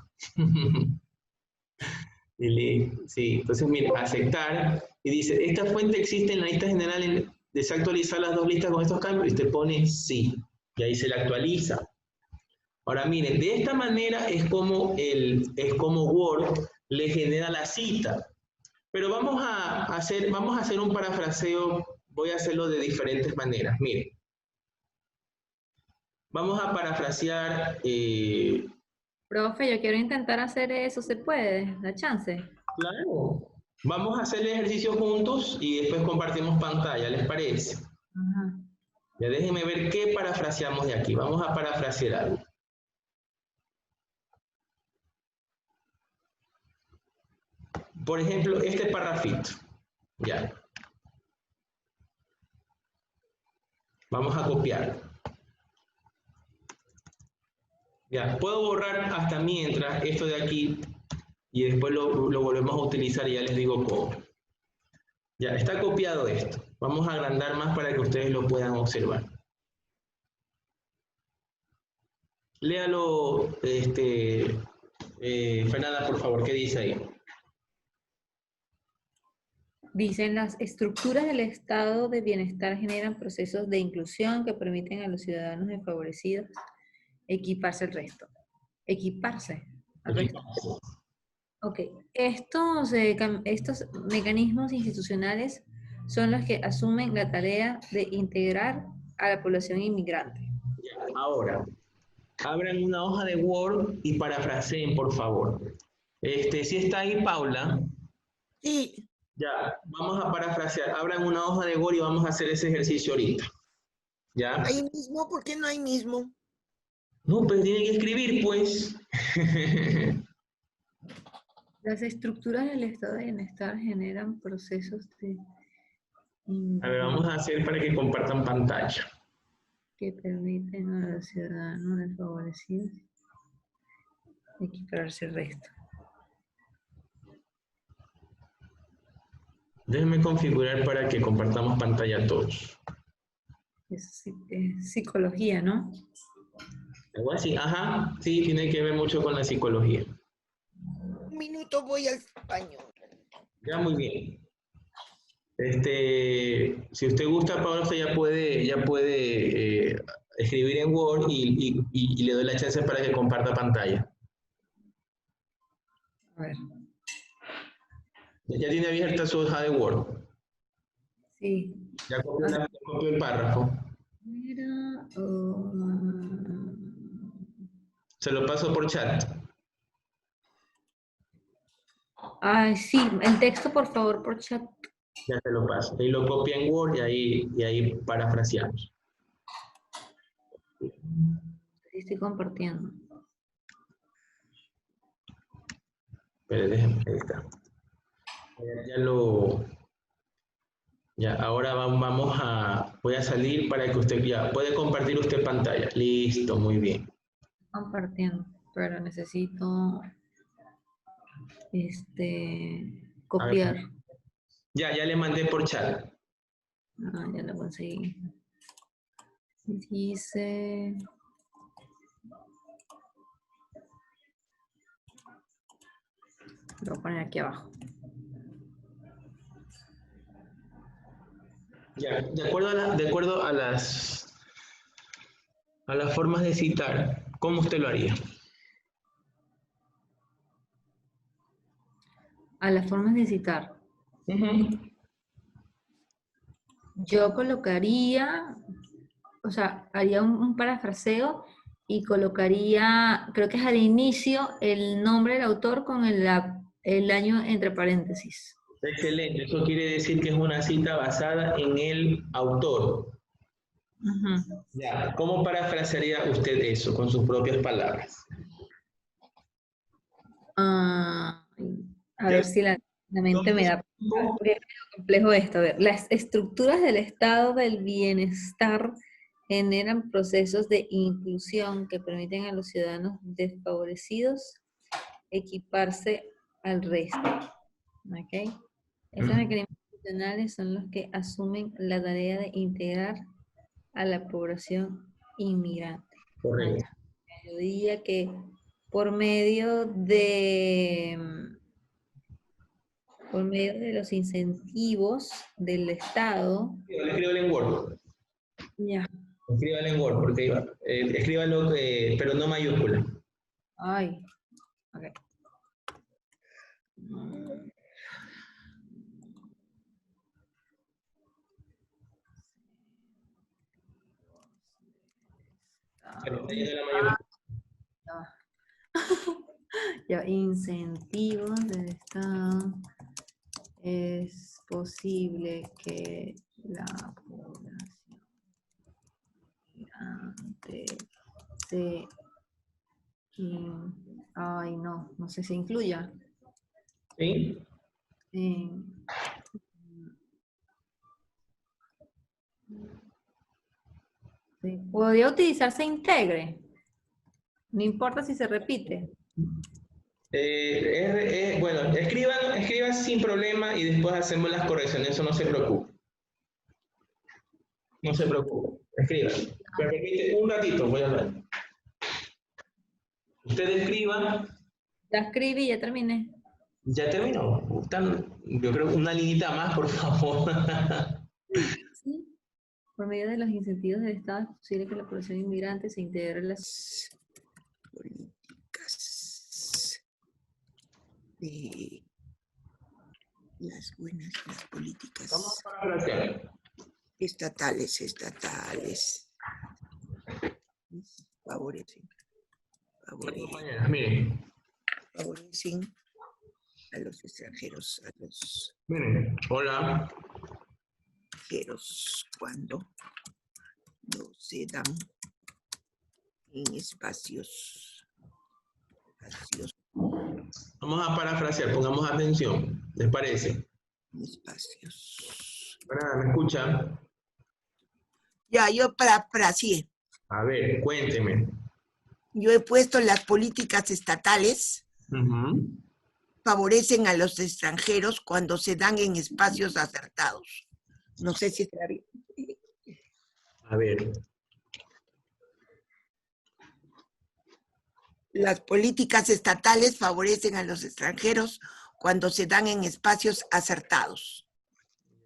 Sí, entonces mire, aceptar, y dice, ¿esta fuente existe en la lista general? ¿Desactualizar las dos listas con estos cambios? Y usted pone sí, y ahí se la actualiza. Ahora miren, de esta manera es como Word le genera la cita. Pero vamos a hacer un parafraseo, voy a hacerlo de diferentes maneras. Miren, vamos a parafrasear. Profe, yo quiero intentar hacer eso, ¿se puede? ¿Da chance? Claro. Vamos a hacer el ejercicio juntos y después compartimos pantalla, ¿les parece? Ajá. Ya déjenme ver qué parafraseamos de aquí. Vamos a parafrasear algo. Por ejemplo, este parrafito. Ya. Vamos a copiarlo. Ya, puedo borrar hasta mientras esto de aquí y después lo volvemos a utilizar y ya les digo cómo. Ya, está copiado esto. Vamos a agrandar más para que ustedes lo puedan observar. Léalo, Fernanda, por favor, ¿qué dice ahí? Dicen, las estructuras del estado de bienestar generan procesos de inclusión que permiten a los ciudadanos desfavorecidos equiparse al resto. Equiparse al resto. Ok, estos mecanismos institucionales son los que asumen la tarea de integrar a la población inmigrante. Ahora, abran una hoja de Word y parafraseen, por favor. Si está ahí Paula, Sí, ya, vamos a parafrasear. Abran una hoja de Word y vamos a hacer ese ejercicio ahorita. ¿Ya? ahí mismo, ¿por qué no hay mismo? No, pues tienen que escribir, pues. Las estructuras del estado de bienestar generan procesos de A ver, vamos a hacer para que compartan pantalla. que permiten a los ciudadanos desfavorecidos equipararse al resto. Déjenme configurar para que compartamos pantalla todos. Es psicología, ¿no? Algo así, ajá, sí, tiene que ver mucho con la psicología. Un minuto voy al baño. Ya, muy bien. Si usted gusta, Paula, usted ya puede escribir en Word y le doy la chance para que comparta pantalla. A ver. Ya tiene abierta su hoja de Word. Sí. Ya copió el párrafo. Mira, Se lo paso por chat. ay, sí, el texto, por favor, por chat. Ya se lo paso. Ahí lo copia en Word y ahí parafraseamos. Sí, estoy compartiendo. Pero déjenme, ahí está. Ya, ahora voy a salir para que usted ya puede compartir usted pantalla. Listo, muy bien. Compartiendo, pero necesito A ver, copiar. ya le mandé por chat. Ah, ya lo conseguí. Dice. Lo voy a poner aquí abajo. Ya, de acuerdo a las formas de citar, ¿cómo usted lo haría? A las formas de citar. Yo colocaría, o sea, haría un parafraseo y colocaría, creo que es al inicio, el nombre del autor con el año entre paréntesis. Excelente, eso quiere decir que es una cita basada en el autor. Ujú. Ya, ¿cómo parafrasearía usted eso con sus propias palabras? Ah, a Ya, ver si la mente me da. Porque es medio complejo esto. A ver, las estructuras del estado del bienestar generan procesos de inclusión que permiten a los ciudadanos desfavorecidos equiparse al resto. ¿Ok? Estos requerimientos funcionales son los que asumen la tarea de integrar a la población inmigrante. correcto. Yo diría que por medio de los incentivos del Estado. Escríbalo en Word. Ya. Escríbalo en Word, porque escríbalo, pero no mayúscula. Ay. Ok. Pero está yendo la mayúscula. Ya, incentivos del Estado. Es posible que la población migrante ay, no sé si incluya. ¿Sí? Sí. Podría utilizarse integre. No importa si se repite. Bueno, escriban sin problema y después hacemos las correcciones, eso no se preocupe. No se preocupe, escriban. Pero repite un ratito, voy a ver. Usted escriba. Ya escribí, ya terminé. Ya terminó. Yo creo que una linita más, por favor. Sí. Por medio de los incentivos del Estado es posible que la población inmigrante se integre en las políticas de las políticas Vamos a parafrasear. estatales. Favorecen. Compañeras, miren. Favorecen a los extranjeros, Miren, hola. extranjeros cuando no se dan en espacios. Vamos a parafrasear, pongamos atención. ¿Les parece? Espacios. ¿Me escuchan? Ya, yo parafraseé. A ver, cuénteme. Yo he puesto las políticas estatales favorecen a los extranjeros cuando se dan en espacios acertados. No sé si está bien. A ver. Las políticas estatales favorecen a los extranjeros cuando se dan en espacios acertados.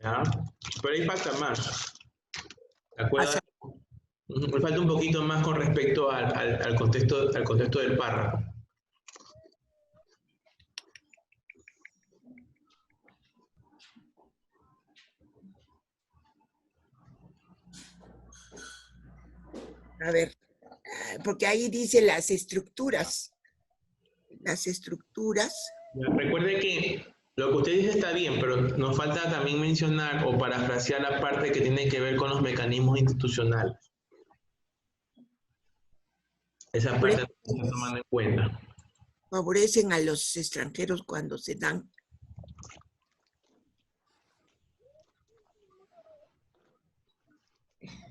Ya. Pero ahí falta más. ¿De acuerdo? Me falta un poquito más con respecto al contexto del párrafo. A ver, porque ahí dice las estructuras. Las estructuras. Recuerde que lo que usted dice está bien, pero nos falta también mencionar o parafrasear la parte que tiene que ver con los mecanismos institucionales. Esa parte no se está tomando en cuenta. Favorecen a los extranjeros cuando se dan.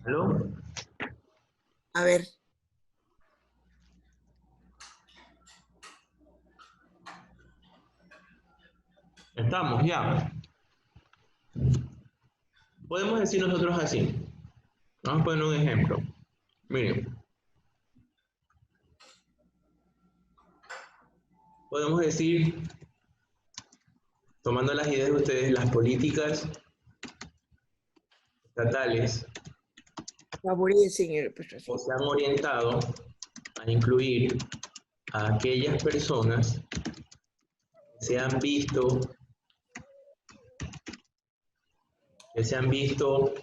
¿Aló? A ver. Estamos ya. Podemos decir nosotros así. Vamos a poner un ejemplo. Miren. Podemos decir, tomando las ideas de ustedes, las políticas estatales Favorecen o se han orientado a incluir a aquellas personas que se han visto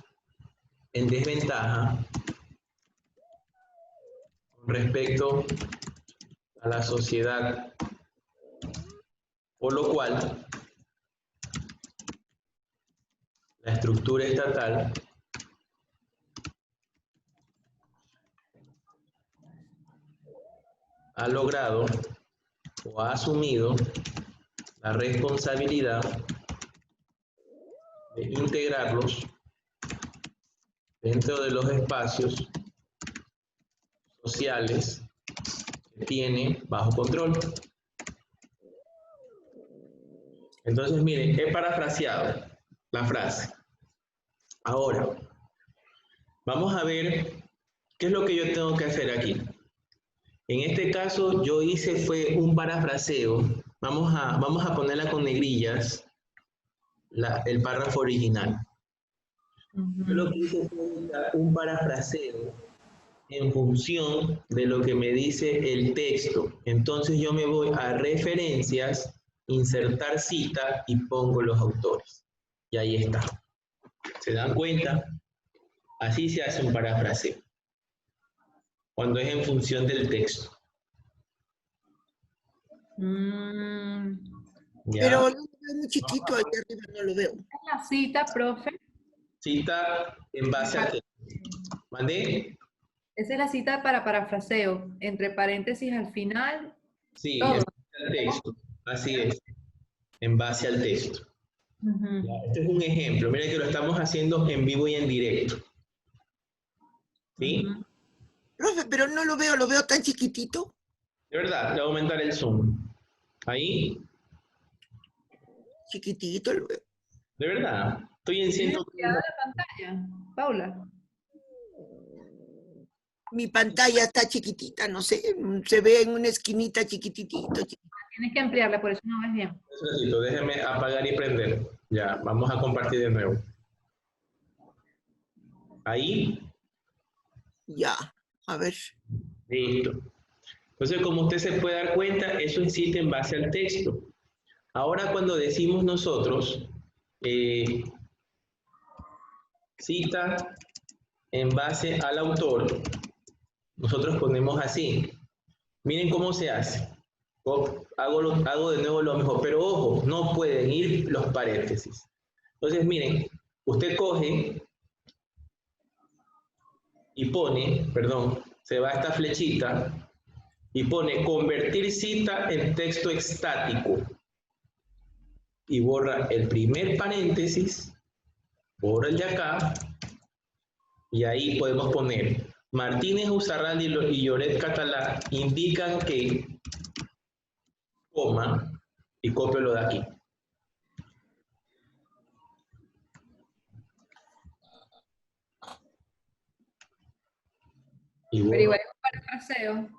en desventaja con respecto a la sociedad, por lo cual la estructura estatal ha logrado o ha asumido la responsabilidad de integrarlos dentro de los espacios sociales que tiene bajo control. Entonces, miren, he parafraseado la frase. Ahora, vamos a ver qué es lo que yo tengo que hacer aquí. En este caso, yo fue un parafraseo. Vamos a ponerla con negrillas, el párrafo original. Yo lo que hice fue un parafraseo en función de lo que me dice el texto. Entonces yo me voy a referencias, insertar cita y pongo los autores. Y ahí está. ¿Se dan cuenta? Así se hace un parafraseo. Cuando es en función del texto. Pero lo veo muy chiquito, ahí arriba no lo veo. La cita, profe. Cita en base al texto. ¿Mandé? Esa es la cita para parafraseo, entre paréntesis al final. Sí, todo. en base al texto. Así es. En base al texto. Este es un ejemplo. Miren que lo estamos haciendo en vivo y en directo. ¿Sí? Profe, pero no lo veo tan chiquitito. De verdad, le voy a aumentar el zoom. Ahí. Chiquitito lo veo. De verdad. Estoy en 100. la pantalla, Paula. Mi pantalla está chiquitita, no sé, se ve en una esquinita chiquititito. Tienes que ampliarla, por eso no ves bien. Déjeme apagar y prender. Ya, vamos a compartir de nuevo. Ahí. Ya, a ver. Listo. Entonces, como usted se puede dar cuenta, eso es cita en base al texto. Ahora, cuando decimos nosotros, cita en base al autor, nosotros ponemos así. Miren cómo se hace. Hago de nuevo lo mismo, pero ojo, no pueden ir los paréntesis. Entonces, miren, usted coge y pone, perdón, se va a esta flechita y pone convertir cita en texto estático. Y borra el primer paréntesis, borra el de acá, y ahí podemos poner Martínez Uzarralde y Lloret Catalá indican que, coma, y copio lo de aquí. Y Pero borro. igual es un parafraseo,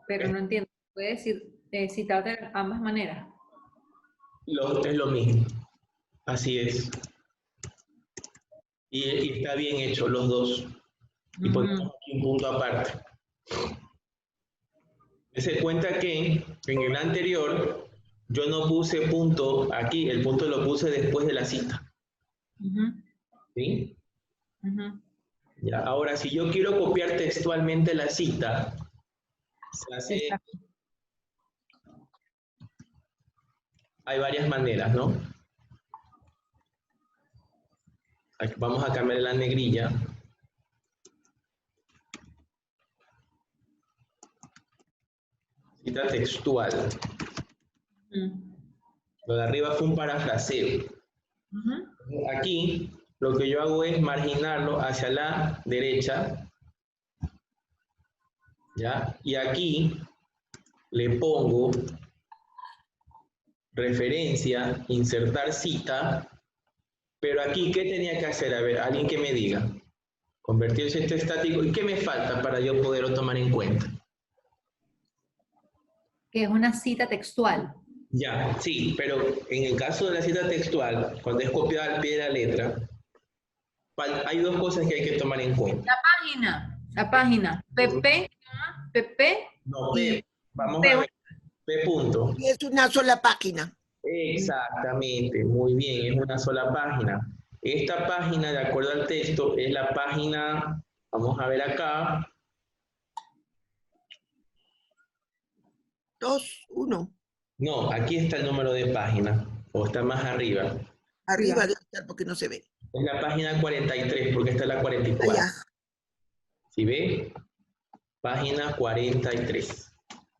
pero no entiendo. Puede decir, citar de ambas maneras. Es lo mismo. Así es. Y está bien hecho los dos. Y ponemos aquí un punto aparte. Se cuenta que en el anterior yo no puse punto aquí, el punto lo puse después de la cita. ¿Sí? Ya, ahora, si yo quiero copiar textualmente la cita, se hace, hay varias maneras, ¿no? Aquí vamos a cambiar la negrilla. Cita textual. Lo de arriba fue un parafraseo. Aquí lo que yo hago es marginarlo hacia la derecha. ¿Ya? Y aquí le pongo referencia, insertar cita, pero aquí, ¿qué tenía que hacer? A ver, alguien que me diga. Convertir texto estático. ¿Y qué me falta para yo poderlo tomar en cuenta? Que es una cita textual. Ya, sí, pero en el caso de la cita textual, cuando es copiada al pie de la letra, hay dos cosas que hay que tomar en cuenta. La página. PP, No, y P, vamos P. a ver, P punto. Y es una sola página. Exactamente, muy bien, es una sola página. Esta página, de acuerdo al texto, es la página, vamos a ver acá. 2, 1. No, aquí está el número de página, o está más arriba. Arriba debe estar porque no se ve. Es la página 43, porque esta es la 44. Allá. ¿Sí ve? Página 43.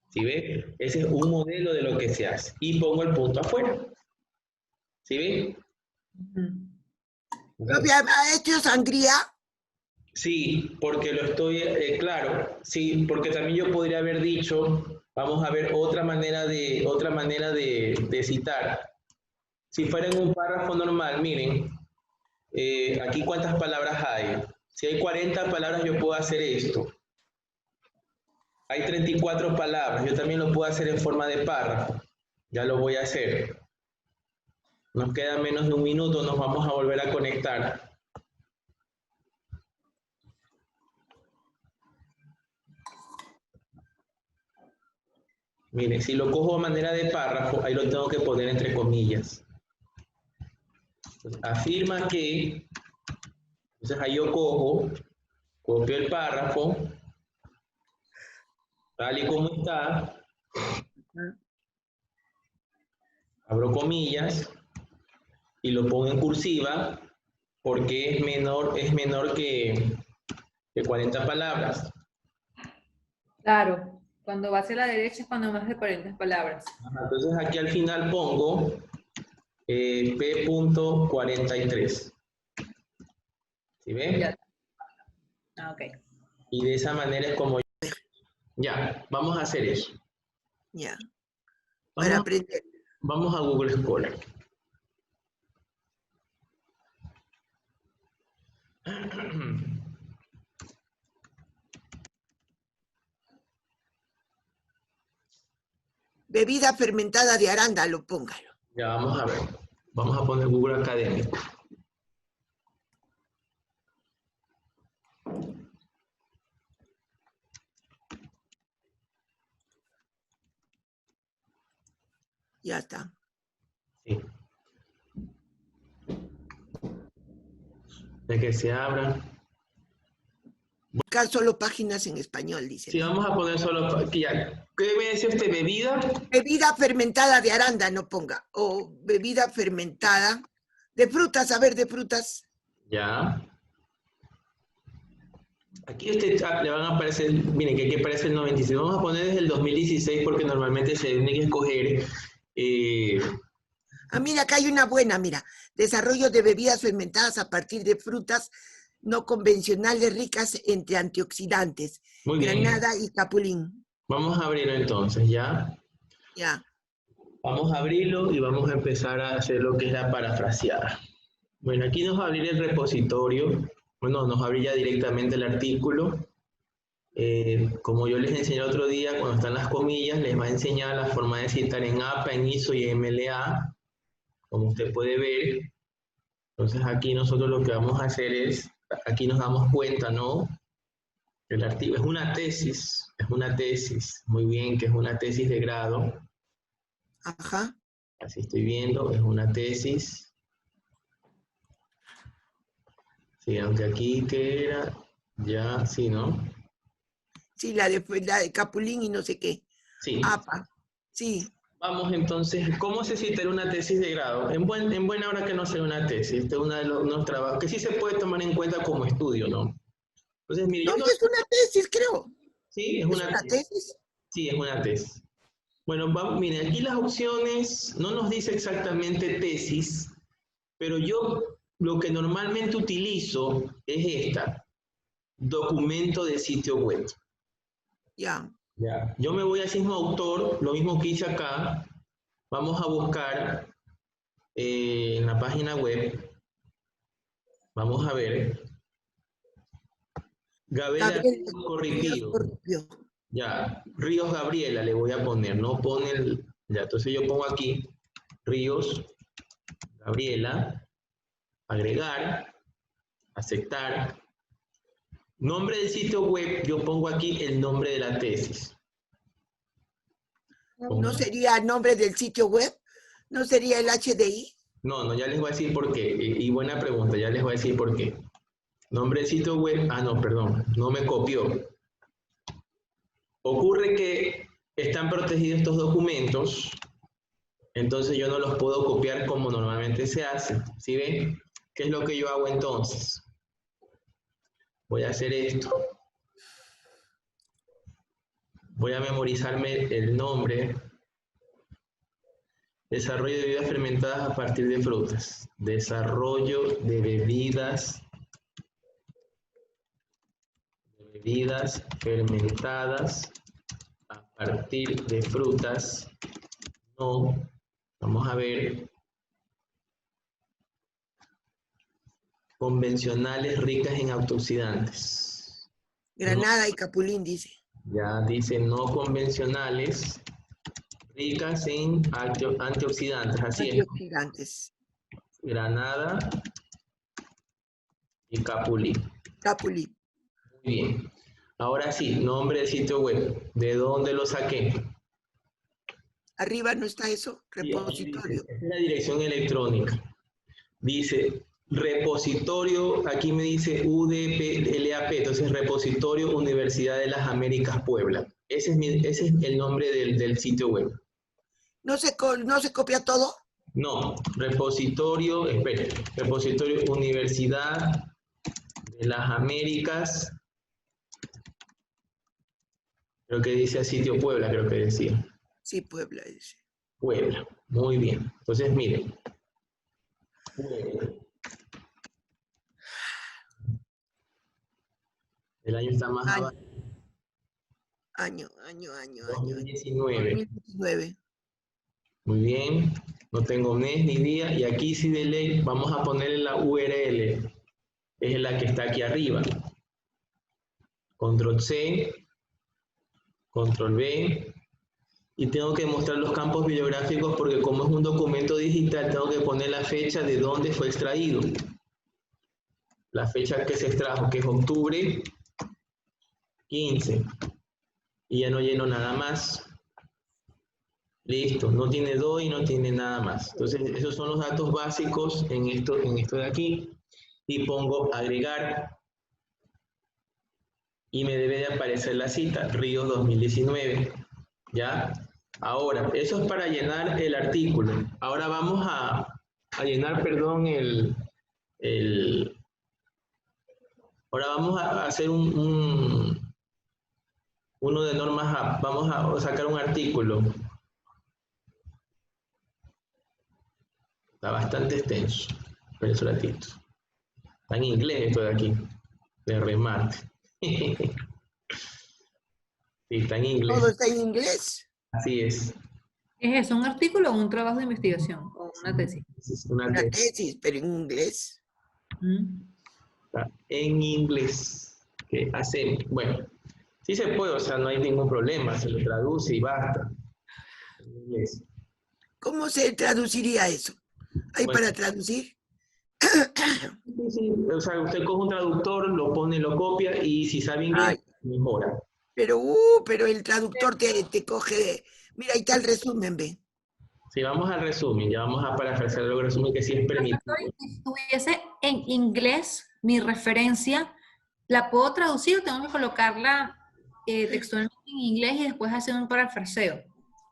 ¿Sí ve? Ese es un modelo de lo que se hace. Y pongo el punto afuera. ¿Sí ve? ¿Ha hecho sangría? Sí, porque lo estoy, claro, sí, porque también yo podría haber dicho, vamos a ver otra manera de citar. Si fuera en un párrafo normal, miren, aquí cuántas palabras hay. Si hay 40 palabras, yo puedo hacer esto. Hay 34 palabras, yo también lo puedo hacer en forma de párrafo. Ya lo voy a hacer. Nos queda menos de un minuto, nos vamos a volver a conectar. Miren, si lo cojo a manera de párrafo, ahí lo tengo que poner entre comillas. Entonces, afirma que, entonces ahí yo cojo, copio el párrafo, tal y como está, abro comillas y lo pongo en cursiva porque es menor que 40 palabras. Claro, cuando va hacia la derecha es cuando más de 40 palabras. Entonces aquí al final pongo P.43. ¿Sí ven? Ya. Ok. Y de esa manera es como... Ya, vamos a hacer eso. Ya. Para aprender. Vamos a Google Scholar. Bebida fermentada de arándano, póngalo. Ya, vamos a ver. Vamos a poner Google Académico. Ya está. Sí. De que se abra. Buscar solo páginas en español, dice. Si vamos a poner solo, ya. ¿Qué me decía usted? ¿Bebida? Bebida fermentada de arándano, ponga. O bebida fermentada de frutas, a ver, de frutas. Ya. Aquí usted le van a aparecer, miren que aquí aparece el 96. Vamos a poner desde el 2016 porque normalmente se tiene que escoger. Ah, mira, acá hay una buena, mira. Desarrollo de bebidas fermentadas a partir de frutas no convencionales ricas entre antioxidantes. Muy bien. Granada y capulín. Vamos a abrirlo entonces, ¿ya? Ya. Vamos a abrirlo y vamos a empezar a hacer lo que es la parafraseada. Bueno, aquí nos va a abrir el repositorio. Bueno, nos abre ya directamente el artículo. Como yo les enseñé el otro día, cuando están las comillas, les va a enseñar la forma de citar en APA, en ISO y MLA, como usted puede ver. Entonces aquí nosotros lo que vamos a hacer es, aquí nos damos cuenta, ¿no? El artículo es una tesis, muy bien, que es una tesis de grado. Ajá. Así estoy viendo, es una tesis. Sí, aunque aquí que era, ya, sí, ¿no? Sí, la de capulín y no sé qué. Sí. APA. Sí. Vamos entonces, ¿cómo se cita una tesis de grado? En buena hora que no sea una tesis, este es uno de los trabajos que sí se puede tomar en cuenta como estudio, ¿no? Entonces, mire, No, es una tesis, creo. Sí, es una tesis. Sí, es una tesis. Bueno, mire, aquí las opciones no nos dice exactamente tesis, pero yo lo que normalmente utilizo es esta, documento de sitio web. Ya. Ya. Yo me voy al mismo autor, lo mismo que hice acá. Vamos a buscar en la página web. Vamos a ver. Gabriela Corripio. Ya, Ríos Gabriela le voy a poner, no pone el... Ya, entonces yo pongo aquí Ríos Gabriela, agregar, aceptar. Nombre del sitio web, yo pongo aquí el nombre de la tesis. ¿No sería el nombre del sitio web? ¿No sería el HDI? No, ya les voy a decir por qué. Y buena pregunta, ya les voy a decir por qué. Nombre del sitio web, no, perdón, no me copió. Ocurre que están protegidos estos documentos, entonces yo no los puedo copiar como normalmente se hace. ¿Sí ven? ¿Qué es lo que yo hago entonces? Voy a hacer esto. Voy a memorizarme el nombre. Desarrollo de bebidas fermentadas a partir de frutas. Desarrollo de bebidas fermentadas a partir de frutas. No. Vamos a ver. Convencionales ricas en antioxidantes. Granada y capulín, dice. Ya dice no convencionales ricas en antioxidantes. Así antioxidantes. Es. Granada y capulín. Capulín. Muy bien. Ahora sí, nombre del sitio web. ¿De dónde lo saqué? Arriba no está eso, repositorio. Esta es la dirección electrónica. Dice repositorio, aquí me dice UDP-LAP, entonces repositorio Universidad de las Américas Puebla. Ese es el nombre del sitio web. ¿No se copia todo? No, repositorio, espere, repositorio Universidad de las Américas, creo que dice sitio Puebla, creo que decía. Sí, Puebla dice. Puebla, muy bien. Entonces, miren. Puebla. El año está más abajo. Año. 2019. 2019. Muy bien. No tengo mes ni día. Y aquí sí de ley vamos a ponerle la URL. Es la que está aquí arriba. Control C. Control V. Y tengo que mostrar los campos bibliográficos porque como es un documento digital, tengo que poner la fecha de dónde fue extraído. La fecha que se extrajo, que es octubre 15. Y ya no lleno nada más. Listo, no tiene DOI y no tiene nada más. Entonces, esos son los datos básicos en esto de aquí. Y pongo agregar. y me debe de aparecer la cita, Ríos 2019, ¿ya? Ahora, eso es para llenar el artículo. Ahora vamos a llenar, perdón, ahora vamos a hacer uno de normas app. Vamos a sacar un artículo. Está bastante extenso. Esperen un ratito. Está en inglés esto de aquí, de remate. Sí, está en inglés. ¿Todo está en inglés? Así es. ¿Es eso, un artículo o un trabajo de investigación o una tesis? Es una Una tesis. tesis, pero en inglés. Está en inglés. ¿Qué hacemos? Bueno, sí se puede, o sea, no hay ningún problema, se lo traduce y basta. En inglés. ¿Cómo se traduciría eso? ¿Hay Bueno. para traducir? Sí, sí. O sea, usted coge un traductor, lo pone, lo copia y si sabe inglés, Ay, mejora. pero el traductor te coge. Mira, ahí está el resumen, ve. Si vamos al resumen, ya vamos a parafrasear el resumen que sí es permitido. Si estuviese en inglés, mi referencia, ¿la puedo traducir o tengo que colocarla textualmente en inglés y después hacer un parafraseo?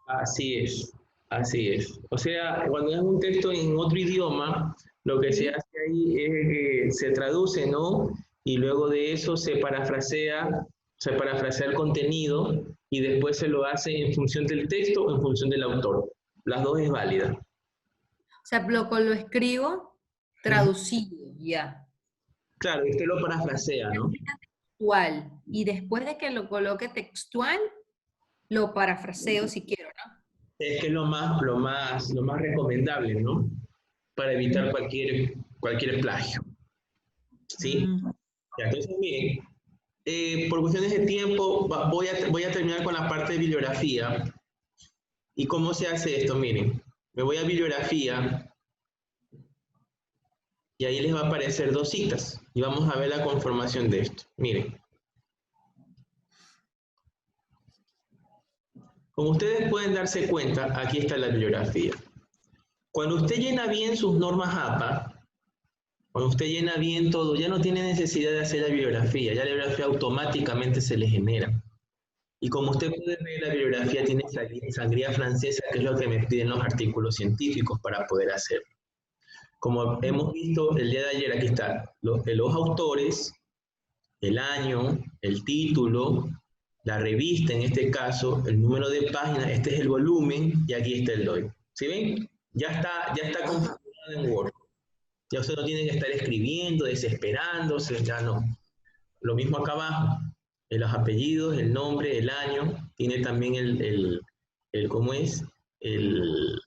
Así es, así es. O sea, cuando es un texto en otro idioma, lo que se hace ahí es que se traduce, ¿no? Y luego de eso se parafrasea el contenido y después se lo hace en función del texto o en función del autor. Las dos es válida. O sea, lo escribo traducido, ya. Claro, usted lo parafrasea, ¿no? Textual. Y después de que lo coloque textual, lo parafraseo si quiero, ¿no? Es que es lo más recomendable, ¿no? Para evitar cualquier plagio. ¿Sí? Ya, entonces, miren, por cuestiones de tiempo, voy a terminar con la parte de bibliografía. ¿Y cómo se hace esto? Miren, me voy a bibliografía y ahí les va a aparecer dos citas. Y vamos a ver la conformación de esto. Miren. Como ustedes pueden darse cuenta, aquí está la bibliografía. Cuando usted llena bien sus normas APA, cuando usted llena bien todo, ya no tiene necesidad de hacer la bibliografía, ya la bibliografía automáticamente se le genera. Y como usted puede ver, la bibliografía tiene sangría francesa, que es lo que me piden los artículos científicos para poder hacerlo. Como hemos visto el día de ayer, aquí está los autores, el año, el título, la revista en este caso, el número de páginas, este es el volumen y aquí está el DOI. ¿Sí ven? Ya está configurado en Word. Ya usted no tiene que estar escribiendo, desesperándose, ya no. Lo mismo acá abajo, los apellidos, el nombre, el año, tiene también ¿cómo es? El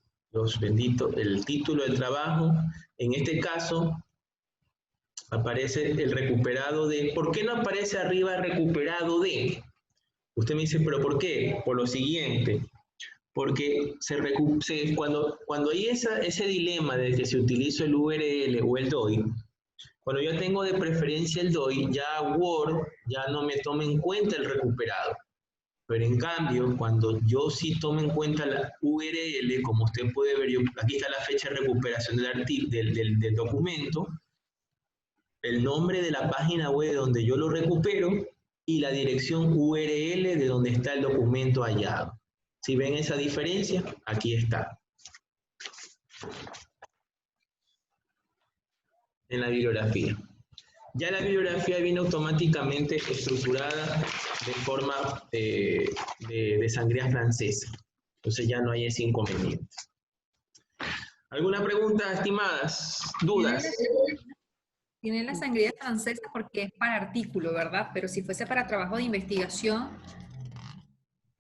título del trabajo. En este caso, aparece el recuperado de. ¿Por qué no aparece arriba recuperado de? Usted me dice, ¿pero por qué? Por lo siguiente. Porque cuando hay ese dilema de que si utilizo el URL o el DOI, cuando yo tengo de preferencia el DOI, ya Word ya no me toma en cuenta el recuperado. Pero en cambio, cuando yo sí tomo en cuenta la URL, como usted puede ver, aquí está la fecha de recuperación del documento, el nombre de la página web donde yo lo recupero y la dirección URL de donde está el documento hallado. Si ven esa diferencia, aquí está. En la bibliografía. Ya la bibliografía viene automáticamente estructurada de forma de sangría francesa. Entonces ya no hay ese inconveniente. ¿Alguna pregunta, estimadas? ¿Dudas? Tiene la sangría francesa porque es para artículo, ¿verdad? Pero si fuese para trabajo de investigación,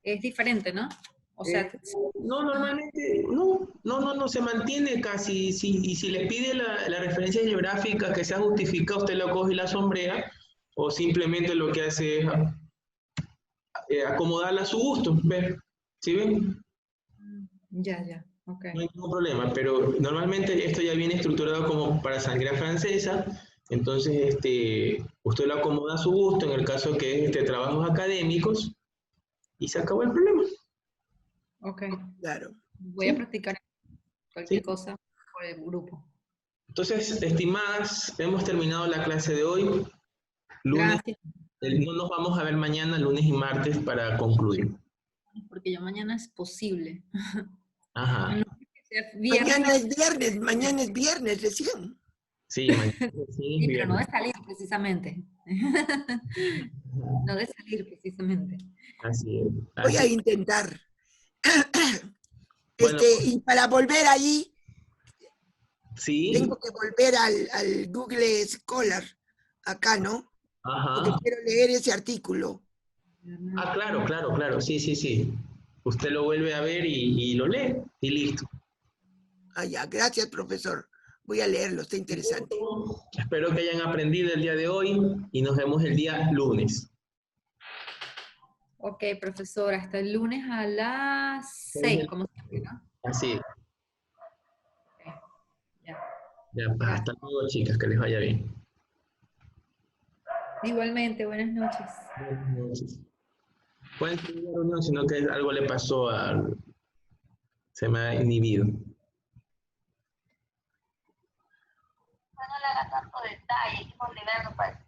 es diferente, ¿no? O sea, no, normalmente, no, se mantiene casi, y si le pide la referencia geográfica que sea justificada, usted la coge y la sombrea, o simplemente lo que hace es acomodarla a su gusto, ¿ves? ¿Sí ven? ya, ok. No hay ningún problema, pero normalmente esto ya viene estructurado como para sangría francesa, entonces usted lo acomoda a su gusto, en el caso que es trabajos académicos, y se acabó el problema. Ok. Claro. Voy a practicar cualquier Sí. cosa por el grupo. Entonces, estimadas, hemos terminado la clase de hoy. Lunes Gracias. No nos vamos a ver mañana, lunes y martes para concluir. Porque ya mañana es posible. Ajá. No que sea viernes. Mañana es viernes recién. Sí, mañana sí, Sí, pero no de viernes. salir precisamente. No de salir precisamente. Así es. Voy a Así. intentar. Bueno, Y para volver ahí, sí. tengo que volver al Google Scholar, acá, ¿no? Porque Ajá. quiero leer ese artículo. Ah, claro, claro, claro. Sí, sí, sí. Usted lo vuelve a ver y lo lee y listo. Ah, ya, gracias, profesor. Voy a leerlo, está interesante. Espero que hayan aprendido el día de hoy y nos vemos el día lunes. Ok, profesor, hasta el lunes a las 6, como siempre, ¿no? Así. Ok, ya. Ya, pues, Gracias. hasta luego, chicas, que les vaya bien. Igualmente, buenas noches. Buenas noches. Pueden seguir la reunión, sino que algo le pasó al... Se me ha inhibido. No le haga tanto detalle, hay que coordinarnos para